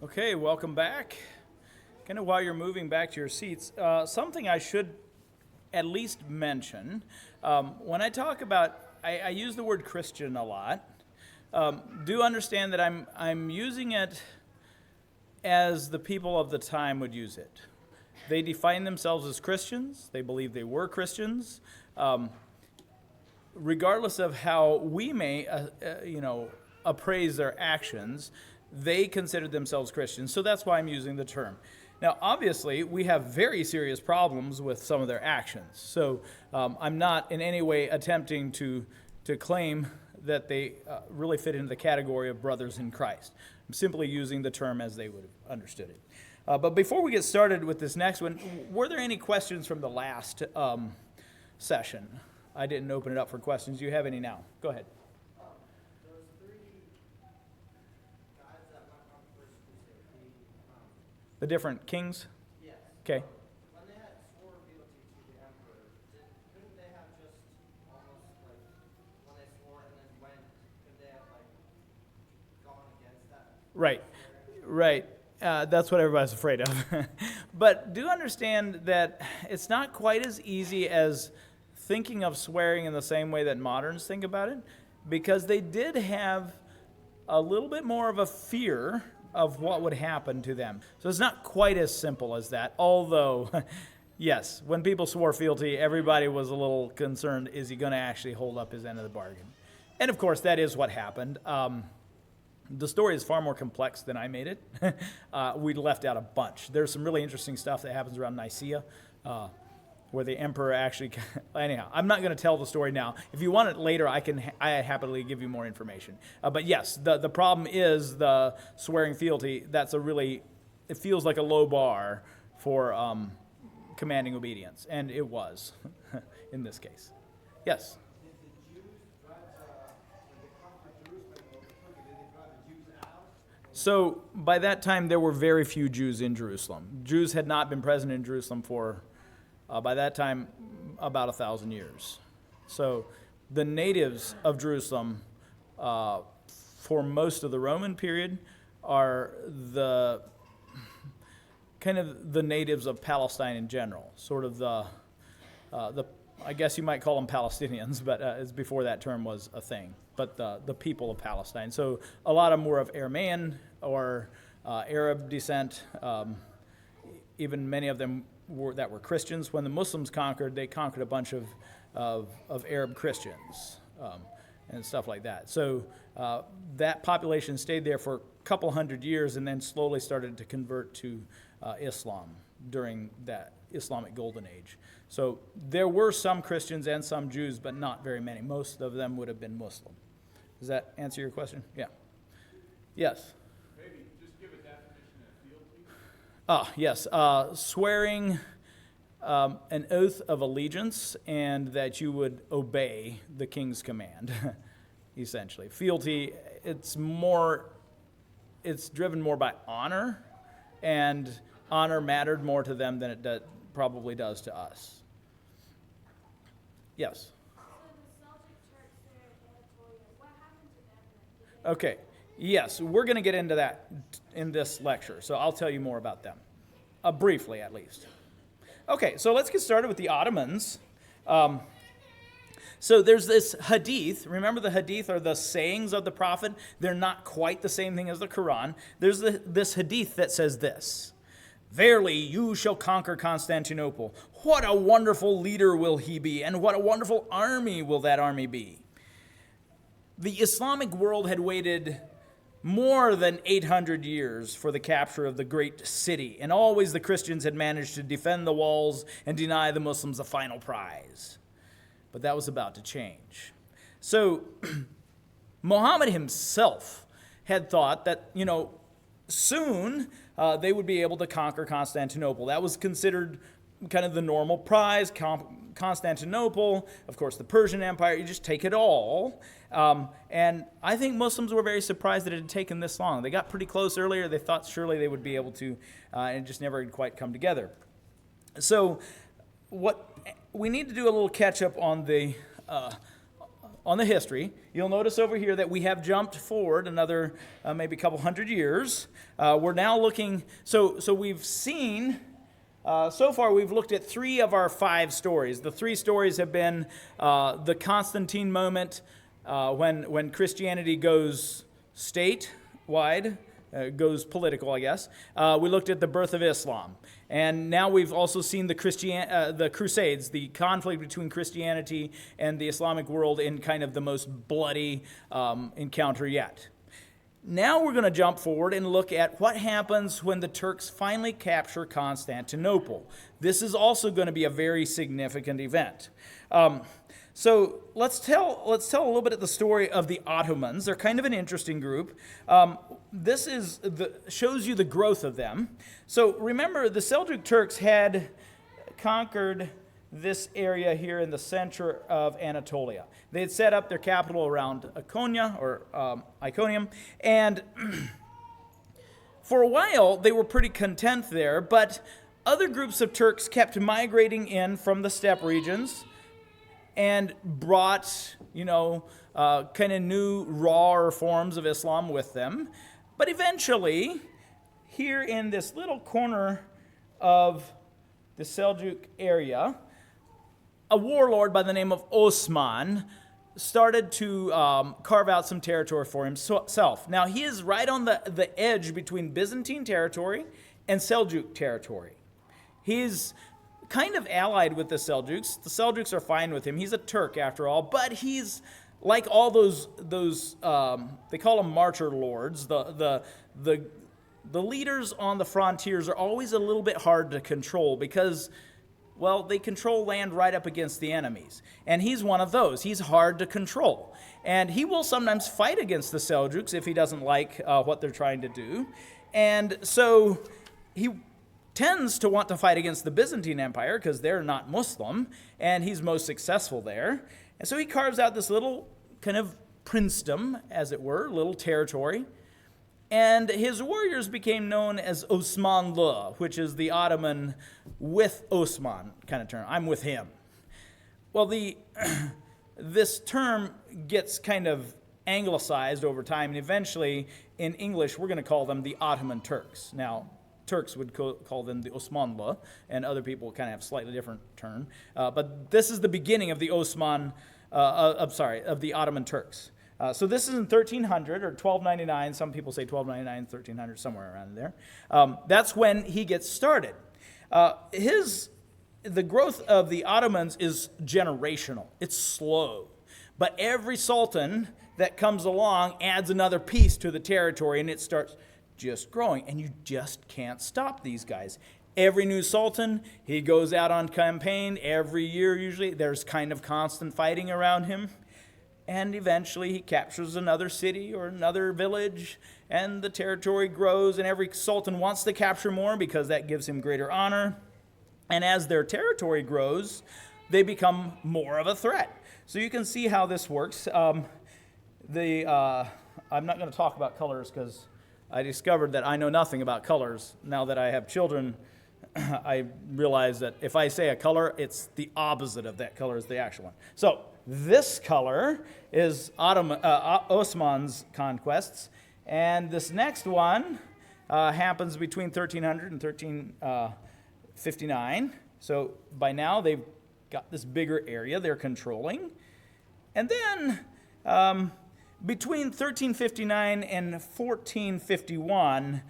Okay, welcome back. Kind of while you're moving back to your seats, something I should at least mention. When I talk about, I use the word Christian a lot. Do understand that I'm using it as the people of the time would use it. They define themselves as Christians. They believe they were Christians. Regardless of how we may, appraise their actions, they considered themselves Christians. So that's why I'm using the term. Now, obviously, we have very serious problems with some of their actions. So I'm not in any way attempting to claim that they really fit into the category of brothers in Christ. I'm simply using the term as they would have understood it. But before we get started with this next one, were there any questions from the last session? I didn't open it up for questions. Do you have any now? Go ahead. Those three guys that went on the first crusade, The different kings? yes, Okay. when they had swore fealty to the emperor, couldn't they have just almost like, when they swore and then went, could they have like gone against that? Right. That's what everybody's afraid of. But do understand that it's not quite as easy as thinking of swearing in the same way that moderns think about it, because they did have a little bit more of a fear of what would happen to them. So it's not quite as simple as that, although, yes, when people swore fealty, everybody was a little concerned, is he going to actually hold up his end of the bargain? And of course, that is what happened. The story is far more complex than I made it. We left out a bunch. There's some really interesting stuff that happens around Nicaea, where the emperor actually, anyhow, I'm not going to tell the story now. If you want it later, I happily give you more information. But yes, the problem is the swearing fealty. It feels like a low bar for commanding obedience, and it was in this case. Yes? Did the Jews drive, when they conquered Jerusalem or took it, did they drive the Jews out? So by that time, there were very few Jews in Jerusalem. Jews had not been present in Jerusalem for, by that time, about 1,000 years. So the natives of Jerusalem, for most of the Roman period, are the kind of the natives of Palestine in general. Sort of the I guess you might call them Palestinians, but it's before that term was a thing. But the people of Palestine. So a lot of them were of Aramean or Arab descent. Even many of them were Christians. When the Muslims conquered, they conquered a bunch of Arab Christians and stuff like that. So that population stayed there for a couple hundred years and then slowly started to convert to Islam during that Islamic Golden Age. So there were some Christians and some Jews, but not very many. Most of them would have been Muslim. Does that answer your question? Yeah. Yes? Maybe just give a definition of fealty. Yes. Swearing an oath of allegiance and that you would obey the king's command, essentially. Fealty, it's driven more by honor, and honor mattered more to them than it probably does to us. Yes? So the Celtic Church there in Anatolia, what happened to them? Okay. Yes, we're going to get into that in this lecture, so I'll tell you more about them, briefly at least. Okay, so let's get started with the Ottomans. So there's this hadith. Remember, the hadith are the sayings of the prophet. They're not quite the same thing as the Quran. There's this hadith that says this: "Verily, you shall conquer Constantinople. What a wonderful leader will he be, and what a wonderful army will that army be." The Islamic world had waited more than 800 years for the capture of the great city, and always the Christians had managed to defend the walls and deny the Muslims the final prize. But that was about to change. So Muhammad himself had thought that, soon they would be able to conquer Constantinople. That was considered kind of the normal prize. Constantinople, of course, the Persian Empire, you just take it all. And I think Muslims were very surprised that it had taken this long. They got pretty close earlier. They thought surely they would be able to, and it just never had quite come together. So what we need to do a little catch up on the on the history, you'll notice over here that we have jumped forward another maybe a couple hundred years. We're now looking, so we've seen, so far we've looked at 3 of our 5 stories. The 3 stories have been the Constantine moment, when Christianity goes statewide, goes political, I guess. We looked at the birth of Islam. And now we've also seen the Crusades, the conflict between Christianity and the Islamic world in kind of the most bloody encounter yet. Now we're going to jump forward and look at what happens when the Turks finally capture Constantinople. This is also going to be a very significant event. So let's tell a little bit of the story of the Ottomans. They're kind of an interesting group. This shows you the growth of them. So remember, the Seljuk Turks had conquered this area here in the center of Anatolia. They had set up their capital around Iconium, and for a while they were pretty content there, but other groups of Turks kept migrating in from the steppe regions and brought, kind of new, rawer forms of Islam with them. But eventually, here in this little corner of the Seljuk area, a warlord by the name of Osman started to carve out some territory for himself. Now, he is right on the edge between Byzantine territory and Seljuk territory. He's kind of allied with the Seljuks. The Seljuks are fine with him. He's a Turk after all, but he's like all those they call them martyr lords. The leaders on the frontiers are always a little bit hard to control because, well, they control land right up against the enemies. And he's one of those. He's hard to control. And he will sometimes fight against the Seljuks if he doesn't like what they're trying to do. And so he tends to want to fight against the Byzantine Empire because they're not Muslim, and he's most successful there. And so he carves out this little kind of princedom, as it were, little territory. And his warriors became known as Osmanlı, which is the Ottoman with Osman kind of term. I'm with him. Well, this term gets kind of anglicized over time, and eventually in English we're going to call them the Ottoman Turks. Now, Turks would call them the Osmanlı, and other people kind of have a slightly different term. But this is the beginning of the of the Ottoman Turks. So this is in 1300 or 1299. Some people say 1299, 1300, somewhere around there. That's when he gets started. The growth of the Ottomans is generational. It's slow. But every sultan that comes along adds another piece to the territory, and it starts just growing, and you just can't stop these guys. Every new sultan, he goes out on campaign every year usually. There's kind of constant fighting around him. And eventually he captures another city or another village, and the territory grows, and every sultan wants to capture more because that gives him greater honor. And as their territory grows, they become more of a threat. So you can see how this works. I'm not going to talk about colors because I discovered that I know nothing about colors. Now that I have children, I realize that if I say a color, it's the opposite of that color is the actual one. So this color is Osman's conquests, and this next one happens between 1300 and 1359. So by now they've got this bigger area they're controlling. And then between 1359 and 1451,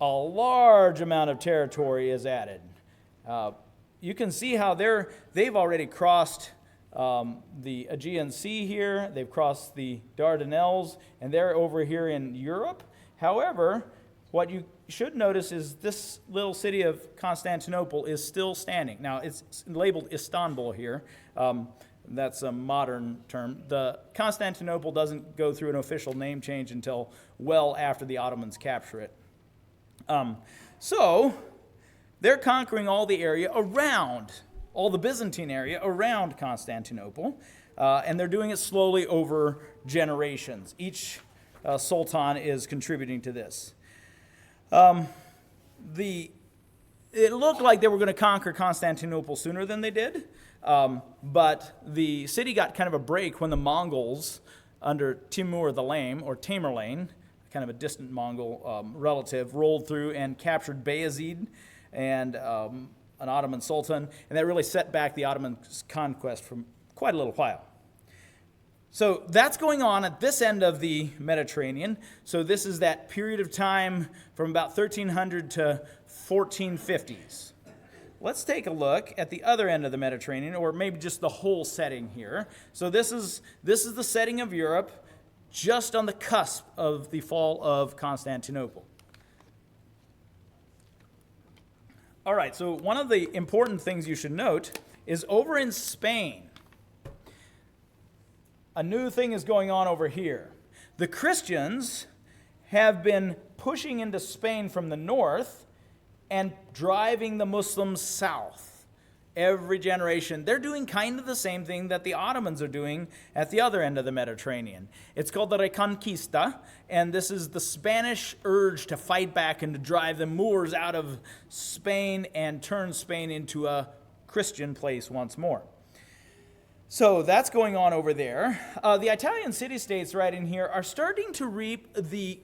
a large amount of territory is added. You can see how they've already crossed the Aegean Sea here. They've crossed the Dardanelles, and they're over here in Europe. However, what you should notice is this little city of Constantinople is still standing. Now, it's labeled Istanbul here. That's a modern term. The Constantinople doesn't go through an official name change until well after the Ottomans capture it. So they're conquering all the area around, all the Byzantine area around Constantinople, and they're doing it slowly over generations. Each sultan is contributing to this. It looked like they were going to conquer Constantinople sooner than they did. But the city got kind of a break when the Mongols, under Timur the Lame, or Tamerlane, kind of a distant Mongol relative, rolled through and captured Bayezid and an Ottoman sultan, and that really set back the Ottoman conquest for quite a little while. So that's going on at this end of the Mediterranean. So this is that period of time from about 1300 to 1450s. Let's take a look at the other end of the Mediterranean, or maybe just the whole setting here. So this is the setting of Europe, just on the cusp of the fall of Constantinople. All right, so one of the important things you should note is over in Spain, a new thing is going on over here. The Christians have been pushing into Spain from the north and driving the Muslims south. Every generation, they're doing kind of the same thing that the Ottomans are doing at the other end of the Mediterranean. It's called the Reconquista, and this is the Spanish urge to fight back and to drive the Moors out of Spain and turn Spain into a Christian place once more. So that's going on over there. The Italian city-states right in here are starting to reap the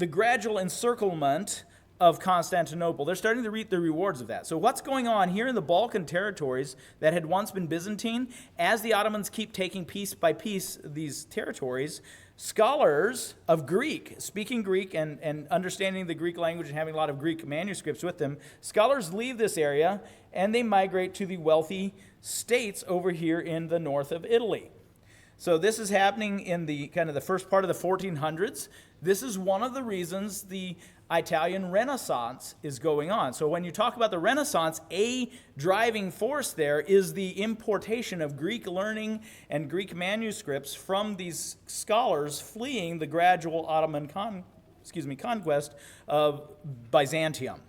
gradual encirclement of Constantinople. They're starting to reap the rewards of that. So what's going on here in the Balkan territories that had once been Byzantine, as the Ottomans keep taking piece by piece these territories, scholars of Greek, speaking Greek and understanding the Greek language and having a lot of Greek manuscripts with them, scholars leave this area and they migrate to the wealthy states over here in the north of Italy. So this is happening in the kind of the first part of the 1400s. This is one of the reasons the Italian Renaissance is going on. So when you talk about the Renaissance, a driving force there is the importation of Greek learning and Greek manuscripts from these scholars fleeing the gradual Ottoman conquest of Byzantium.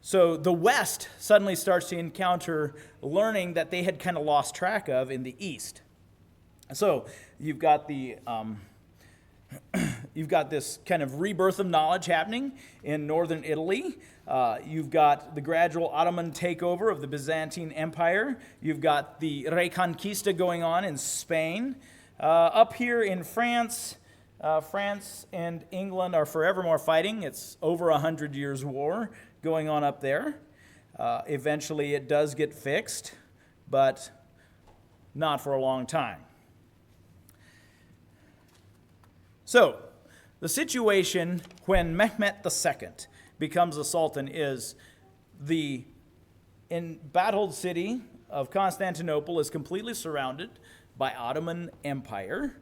So the West suddenly starts to encounter learning that they had kind of lost track of in the East. So you've got this kind of rebirth of knowledge happening in northern Italy. You've got the gradual Ottoman takeover of the Byzantine Empire. You've got the Reconquista going on in Spain. Up here in France, France and England are forevermore fighting. It's over 100 years war going on up there. Eventually it does get fixed, but not for a long time. So, the situation when Mehmet II becomes a sultan is the embattled city of Constantinople is completely surrounded by Ottoman Empire,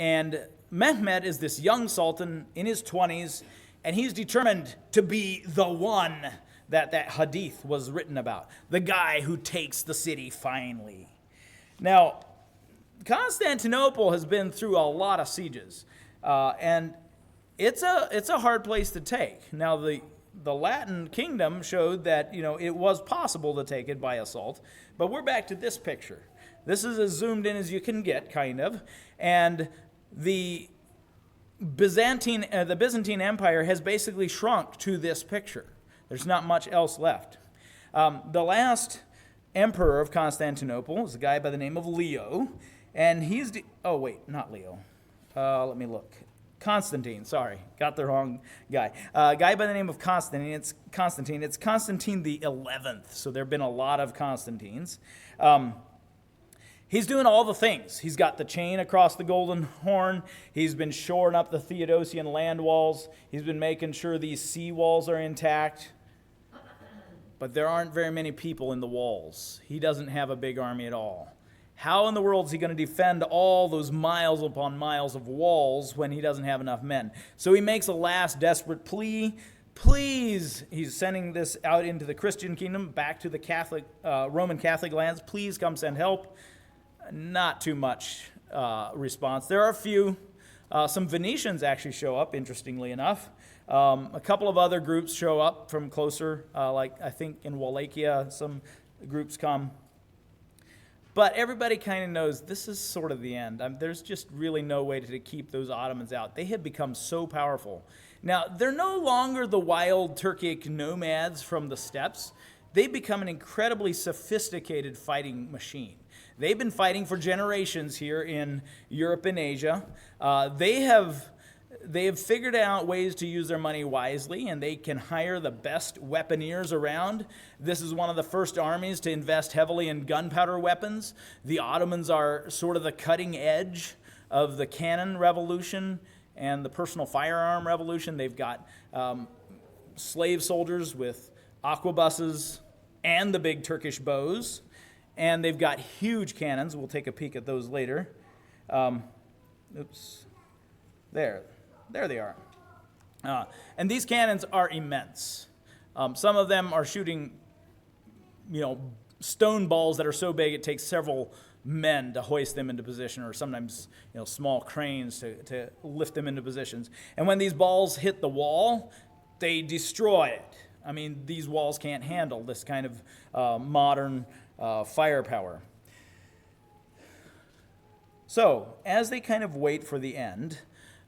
and Mehmet is this young sultan in his 20s, and he's determined to be the one that hadith was written about, the guy who takes the city finally. Now, Constantinople has been through a lot of sieges. And it's a hard place to take. Now, the Latin kingdom showed that, it was possible to take it by assault. But we're back to this picture. This is as zoomed in as you can get, kind of. And the Byzantine Empire has basically shrunk to this picture. There's not much else left. The last emperor of Constantinople is a guy by the name of Leo. And he's... not Leo. Let me look. Constantine, sorry. Got the wrong guy. A guy by the name of Constantine. It's Constantine the 11th. So there have been a lot of Constantines. He's doing all the things. He's got the chain across the Golden Horn. He's been shoring up the Theodosian land walls. He's been making sure these sea walls are intact. But there aren't very many people in the walls. He doesn't have a big army at all. How in the world is he going to defend all those miles upon miles of walls when he doesn't have enough men? So he makes a last desperate plea. Please, he's sending this out into the Christian kingdom, back to the Catholic, Roman Catholic lands. Please come send help. Not too much response. There are a few. Some Venetians actually show up, interestingly enough. A couple of other groups show up from closer, like I think in Wallachia, some groups come. But everybody kind of knows this is sort of the end. There's just really no way to keep those Ottomans out. They have become so powerful. Now, they're no longer the wild Turkic nomads from the steppes. they've become an incredibly sophisticated fighting machine. They've been fighting for generations here in Europe and Asia. They have figured out ways to use their money wisely, and they can hire the best weaponeers around. This is one of the first armies to invest heavily in gunpowder weapons. The Ottomans are sort of the cutting edge of the cannon revolution and the personal firearm revolution. They've got slave soldiers with aquabuses and the big Turkish bows, and they've got huge cannons. We'll take a peek at those later. There they are. And these cannons are immense. Some of them are shooting, stone balls that are so big it takes several men to hoist them into position, or sometimes, small cranes to lift them into positions. And when these balls hit the wall, they destroy it. I mean, these walls can't handle this kind of modern firepower. So, as they kind of wait for the end,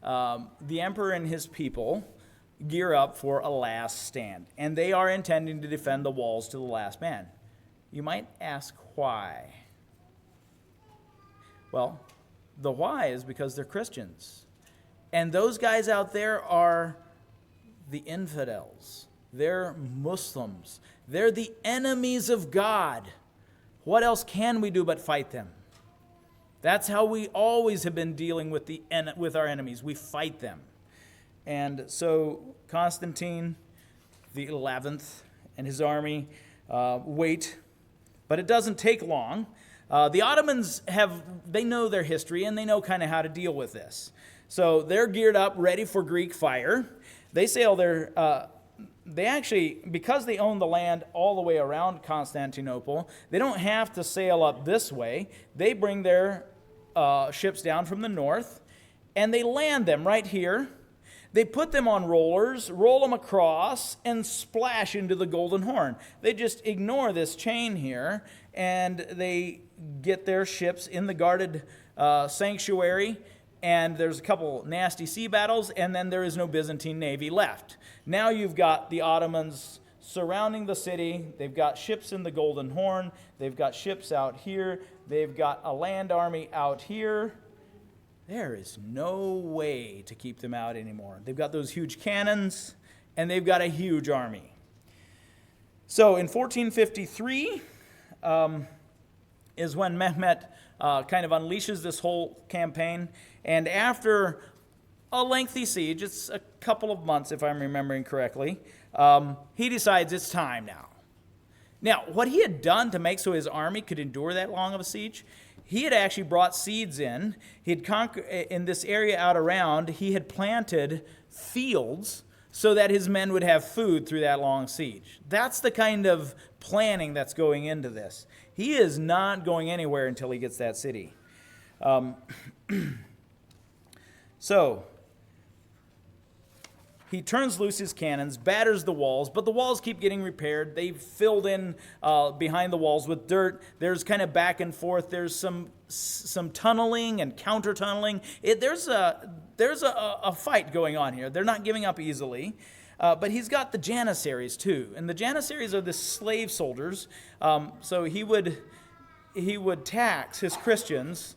the emperor and his people gear up for a last stand, and they are intending to defend the walls to the last man. You might ask why. Well, the why is because they're Christians, and those guys out there are the infidels. They're Muslims. They're the enemies of God. What else can we do but fight them? That's how we always have been dealing with our enemies. We fight them. And so Constantine the 11th and his army wait, but it doesn't take long. The Ottomans they know their history, and they know kind of how to deal with this. So they're geared up, ready for Greek fire. They sail they actually, because they own the land all the way around Constantinople, they don't have to sail up this way. They bring their ships down from the north, and they land them right here. They put them on rollers, roll them across, and splash into the Golden Horn. They just ignore this chain here, and they get their ships in the guarded sanctuary, and there's a couple nasty sea battles, and then there is no Byzantine navy left. Now you've got the Ottomans surrounding the city. They've got ships in the Golden Horn. They've got ships out here. They've got a land army out here. There is no way to keep them out anymore. They've got those huge cannons, and they've got a huge army. So in 1453 is when Mehmet kind of unleashes this whole campaign. And after a lengthy siege, it's a couple of months if I'm remembering correctly, he decides it's time now. Now, what he had done to make so his army could endure that long of a siege, he had actually brought seeds in. He had in this area out around, he had planted fields so that his men would have food through that long siege. That's the kind of planning that's going into this. He is not going anywhere until he gets that city. So, he turns loose his cannons, batters the walls, but the walls keep getting repaired. They've filled in behind the walls with dirt. There's kind of back and forth. There's some tunneling and counter-tunneling. There's a fight going on here. They're not giving up easily. But he's got the Janissaries too. And the Janissaries are the slave soldiers. So he would tax his Christians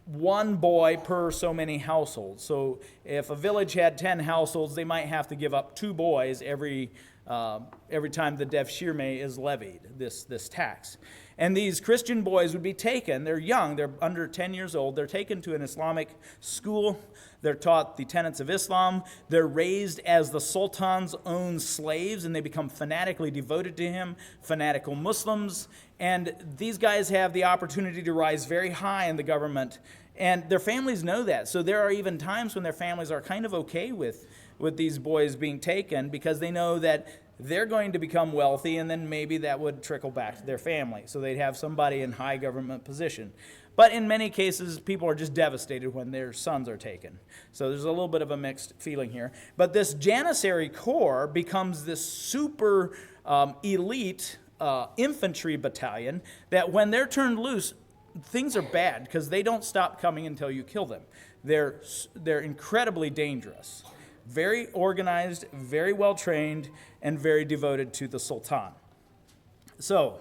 one boy per so many households. So if a village had 10 households, they might have to give up 2 boys every time the Def Shirme is levied, this tax. And these Christian boys would be taken. They're young. They're under 10 years old. They're taken to an Islamic school. They're taught the tenets of Islam. They're raised as the Sultan's own slaves, and they become fanatically devoted to him, fanatical Muslims. And these guys have the opportunity to rise very high in the government, and their families know that. So there are even times when their families are kind of okay with these boys being taken, because they know that they're going to become wealthy, and then maybe that would trickle back to their family. So they'd have somebody in high government position. But in many cases, people are just devastated when their sons are taken. So there's a little bit of a mixed feeling here. But this Janissary Corps becomes this super elite infantry battalion that when they're turned loose, things are bad because they don't stop coming until you kill them. They're incredibly dangerous. Very organized, very well trained, and very devoted to the Sultan. So,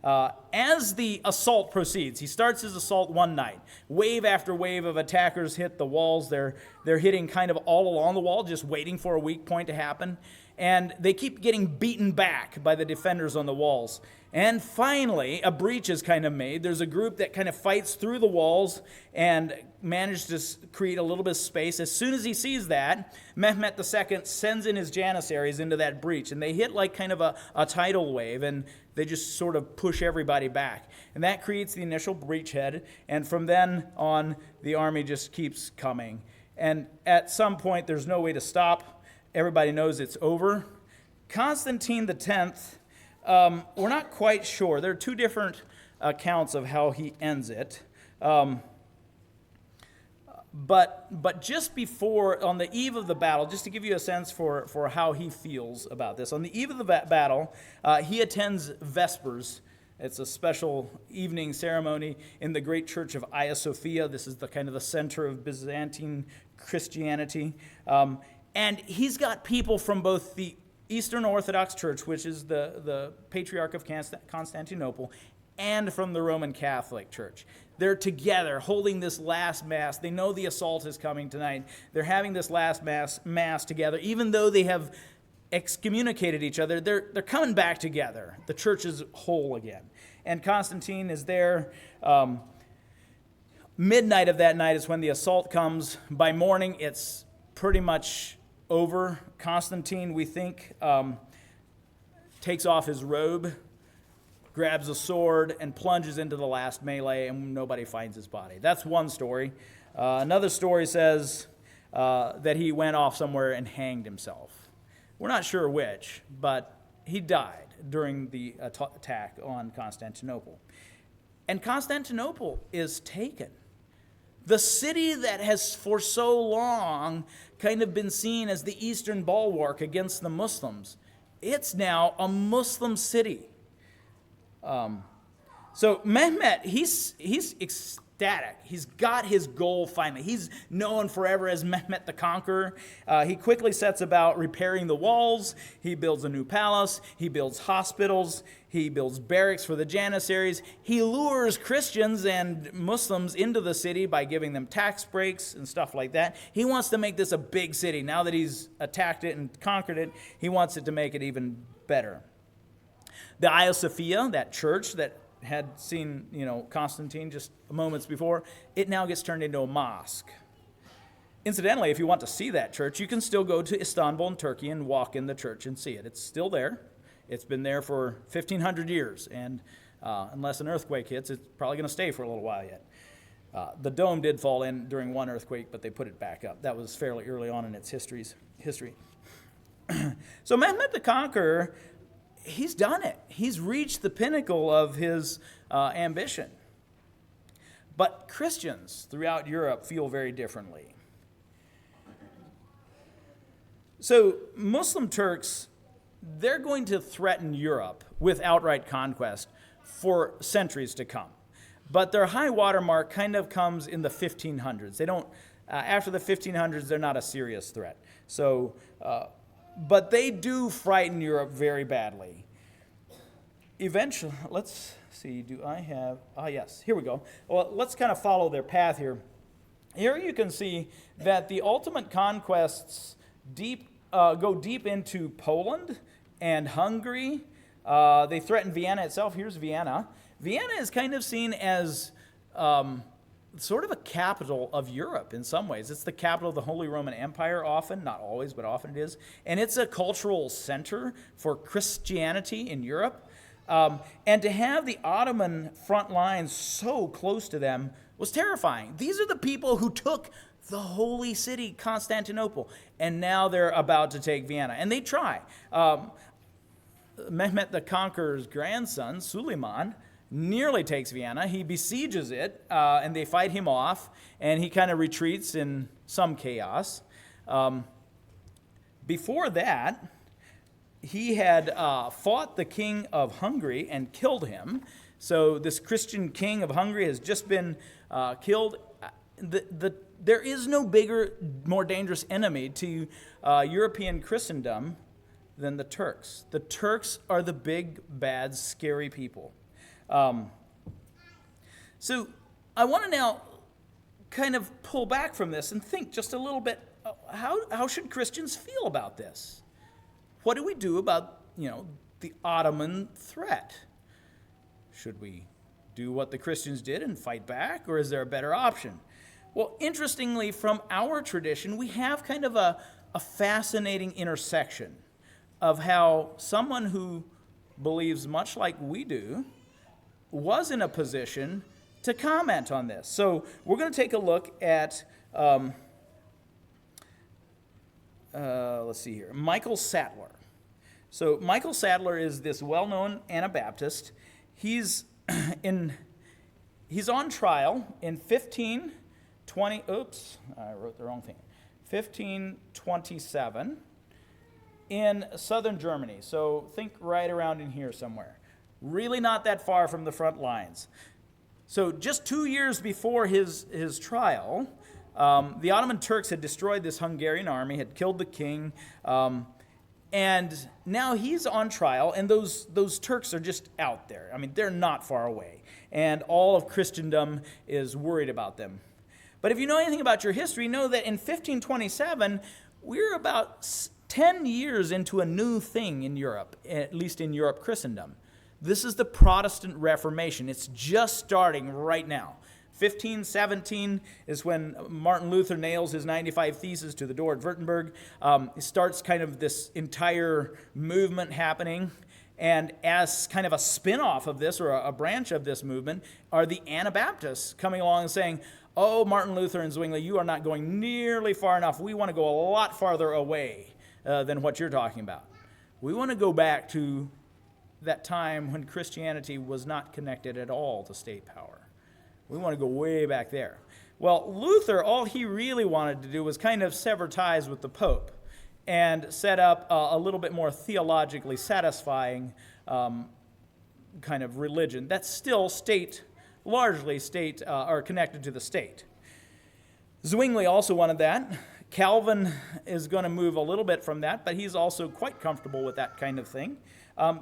as the assault proceeds, he starts his assault one night. Wave after wave of attackers hit the walls. They're hitting kind of all along the wall, just waiting for a weak point to happen. And they keep getting beaten back by the defenders on the walls. And finally, a breach is kind of made. There's a group that kind of fights through the walls and manages to create a little bit of space. As soon as he sees that, Mehmet II sends in his janissaries into that breach. And they hit like kind of a tidal wave, and they just sort of push everybody back. And that creates the initial breachhead. And from then on, the army just keeps coming. And at some point, there's no way to stop. Everybody knows it's over. Constantine X, we're not quite sure. There are two different accounts of how he ends it. But just before, on the eve of the battle, just to give you a sense for how he feels about this, on the eve of the battle, he attends Vespers. It's a special evening ceremony in the great church of Hagia Sophia. This is the kind of the center of Byzantine Christianity. And he's got people from both the Eastern Orthodox Church, which is the Patriarch of Constantinople, and from the Roman Catholic Church. They're together holding this last Mass. They know the assault is coming tonight. They're having this last Mass together. Even though they have excommunicated each other, they're coming back together. The church is whole again. And Constantine is there. Midnight of that night is when the assault comes. By morning, it's pretty much over. Constantine, we think, takes off his robe, grabs a sword, and plunges into the last melee, and nobody finds his body. That's one story. Another story says that he went off somewhere and hanged himself. We're not sure which, but he died during the attack on Constantinople. And Constantinople is taken. The city that has for so long kind of been seen as the eastern bulwark against the Muslims, it's now a Muslim city. So Mehmet, he's ecstatic. He's got his goal finally. He's known forever as Mehmet the Conqueror. He quickly sets about repairing the walls. He builds a new palace. He builds hospitals. He builds barracks for the janissaries. He lures Christians and Muslims into the city by giving them tax breaks and stuff like that. He wants to make this a big city. Now that he's attacked it and conquered it, he wants it to make it even better. The Hagia Sophia, that church that had seen, Constantine just moments before, it now gets turned into a mosque. Incidentally, if you want to see that church, you can still go to Istanbul in Turkey and walk in the church and see it. It's still there. It's been there for 1,500 years, and unless an earthquake hits, it's probably going to stay for a little while yet. The dome did fall in during one earthquake, but they put it back up. That was fairly early on in its history. So Mehmet the Conqueror, he's done it. He's reached the pinnacle of his ambition. But Christians throughout Europe feel very differently. So Muslim Turks, they're going to threaten Europe with outright conquest for centuries to come. But their high water mark kind of comes in the 1500s. They don't, after the 1500s, they're not a serious threat. So, but they do frighten Europe very badly. Eventually, let's see, do I have, yes, here we go. Well, let's kind of follow their path here. Here you can see that the ultimate conquests go deep into Poland and Hungary. They threaten Vienna itself. Here's Vienna. Vienna is kind of seen as sort of a capital of Europe in some ways. It's the capital of the Holy Roman Empire often, not always, but often it is. And it's a cultural center for Christianity in Europe. And to have the Ottoman front lines so close to them was terrifying. These are the people who took the holy city, Constantinople, and now they're about to take Vienna. And they try. Mehmet the Conqueror's grandson, Suleiman, nearly takes Vienna. He besieges it, and they fight him off, and he kind of retreats in some chaos. Before that, he had fought the king of Hungary and killed him. So this Christian king of Hungary has just been killed. There is no bigger, more dangerous enemy to European Christendom than the Turks. The Turks are the big, bad, scary people. So I want to now kind of pull back from this and think just a little bit, how should Christians feel about this? What do we do about, the Ottoman threat? Should we do what the Christians did and fight back, or is there a better option? Well, interestingly, from our tradition, we have kind of a fascinating intersection of how someone who believes much like we do was in a position to comment on this. So we're going to take a look at, let's see here, Michael Sattler. So Michael Sattler is this well-known Anabaptist. He's on trial in 1527 in southern Germany. So think right around in here somewhere. Really not that far from the front lines. So just 2 years before his trial, the Ottoman Turks had destroyed this Hungarian army, had killed the king, and now he's on trial, and those Turks are just out there. I mean, they're not far away, and all of Christendom is worried about them. But if you know anything about your history, know that in 1527, we're about 10 years into a new thing in Europe, at least in Europe Christendom. This is the Protestant Reformation. It's just starting right now. 1517 is when Martin Luther nails his 95 Theses to the door at Württemberg. It starts kind of this entire movement happening. And as kind of a spin-off of this, or a branch of this movement, are the Anabaptists coming along and saying, oh, Martin Luther and Zwingli, you are not going nearly far enough. We want to go a lot farther away than what you're talking about. We want to go back to that time when Christianity was not connected at all to state power. We want to go way back there. Well, Luther, all he really wanted to do was kind of sever ties with the Pope and set up a little bit more theologically satisfying kind of religion that's still largely state, or connected to the state. Zwingli also wanted that. Calvin is going to move a little bit from that, but he's also quite comfortable with that kind of thing.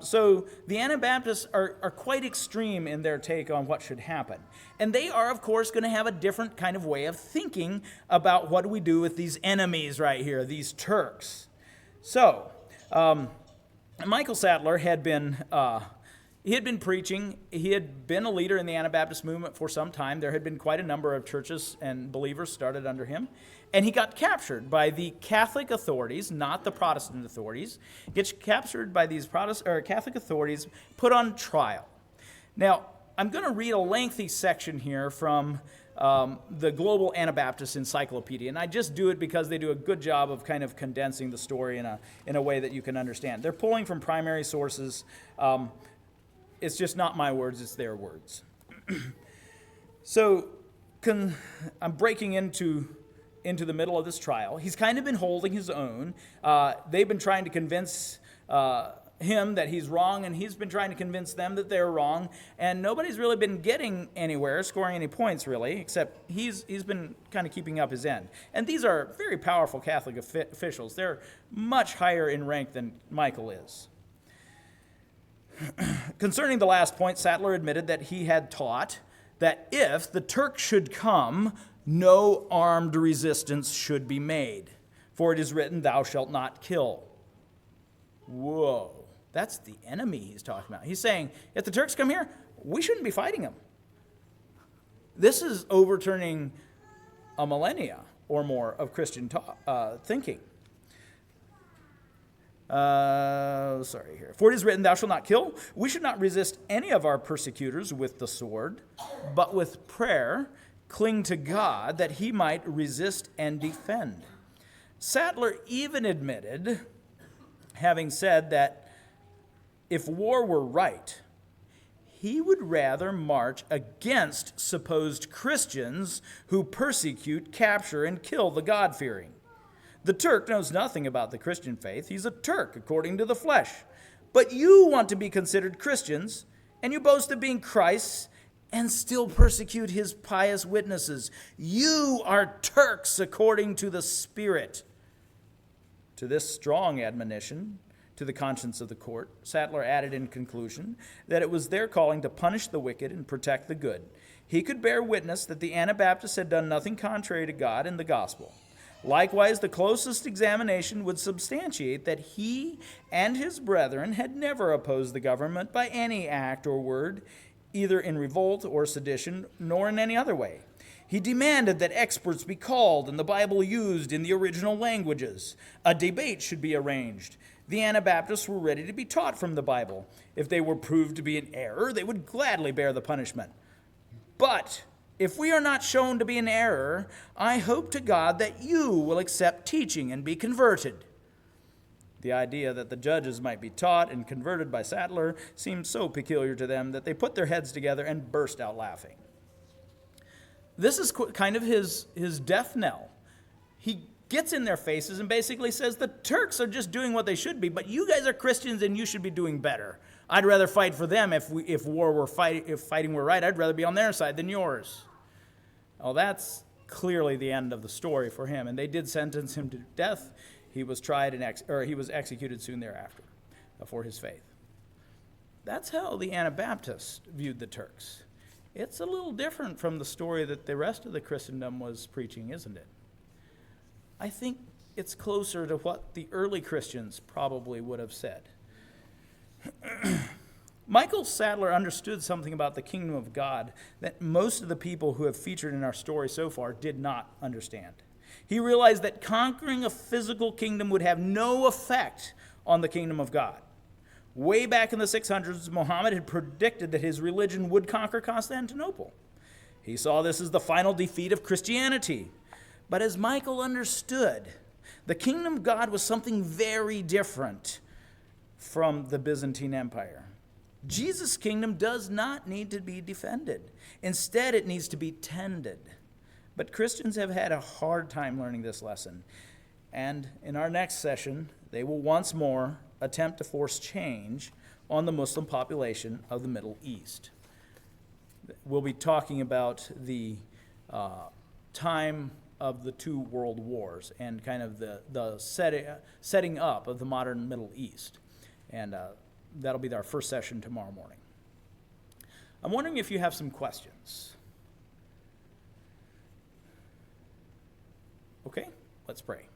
So the Anabaptists are quite extreme in their take on what should happen. And they are, of course, going to have a different kind of way of thinking about what do we do with these enemies right here, these Turks. So Michael Sattler had been preaching. He had been a leader in the Anabaptist movement for some time. There had been quite a number of churches and believers started under him. And he got captured by the Catholic authorities, not the Protestant authorities. Gets captured by these Catholic authorities, put on trial. Now, I'm going to read a lengthy section here from the Global Anabaptist Encyclopedia, and I just do it because they do a good job of kind of condensing the story in a way that you can understand. They're pulling from primary sources. It's just not my words, it's their words. So I'm breaking into the middle of this trial. He's kind of been holding his own. They've been trying to convince him that he's wrong, and he's been trying to convince them that they're wrong, and nobody's really been getting anywhere, scoring any points really, except he's been kind of keeping up his end. And these are very powerful Catholic officials. They're much higher in rank than Michael is. Concerning the last point, Sattler admitted that he had taught that if the Turks should come, no armed resistance should be made. For it is written, thou shalt not kill. Whoa, that's the enemy he's talking about. He's saying, if the Turks come here, we shouldn't be fighting them. This is overturning a millennia or more of Christian thinking. For it is written, thou shalt not kill. We should not resist any of our persecutors with the sword, but with prayer cling to God that he might resist and defend. Sattler even admitted, having said that if war were right, he would rather march against supposed Christians who persecute, capture, and kill the God-fearing. The Turk knows nothing about the Christian faith. He's a Turk according to the flesh. But you want to be considered Christians, and you boast of being Christ's, and still persecute his pious witnesses. You are Turks according to the Spirit. To this strong admonition, to the conscience of the court, Sattler added in conclusion that it was their calling to punish the wicked and protect the good. He could bear witness that the Anabaptists had done nothing contrary to God and the gospel. Likewise, the closest examination would substantiate that he and his brethren had never opposed the government by any act or word, either in revolt or sedition, nor in any other way. He demanded that experts be called and the Bible used in the original languages. A debate should be arranged. The Anabaptists were ready to be taught from the Bible. If they were proved to be in error, they would gladly bear the punishment. But if we are not shown to be in error, I hope to God that you will accept teaching and be converted. The idea that the judges might be taught and converted by Sattler seemed so peculiar to them that they put their heads together and burst out laughing. This is kind of his death knell. He gets in their faces and basically says the Turks are just doing what they should be, but you guys are Christians and you should be doing better. I'd rather fight for them if fighting were right. I'd rather be on their side than yours. Well, that's clearly the end of the story for him, and they did sentence him to death. He was tried and he was executed soon thereafter for his faith. That's how the Anabaptists viewed the Turks. It's a little different from the story that the rest of the Christendom was preaching, isn't it? I think it's closer to what the early Christians probably would have said. Michael Sattler understood something about the kingdom of God that most of the people who have featured in our story so far did not understand. He realized that conquering a physical kingdom would have no effect on the kingdom of God. Way back in the 600s, Muhammad had predicted that his religion would conquer Constantinople. He saw this as the final defeat of Christianity. But as Michael understood, the kingdom of God was something very different from the Byzantine Empire. Jesus' kingdom does not need to be defended. Instead, it needs to be tended. But Christians have had a hard time learning this lesson. And in our next session, they will once more attempt to force change on the Muslim population of the Middle East. We'll be talking about the time of the two world wars and kind of the setting up of the modern Middle East. And that'll be our first session tomorrow morning. I'm wondering if you have some questions. Okay, let's pray.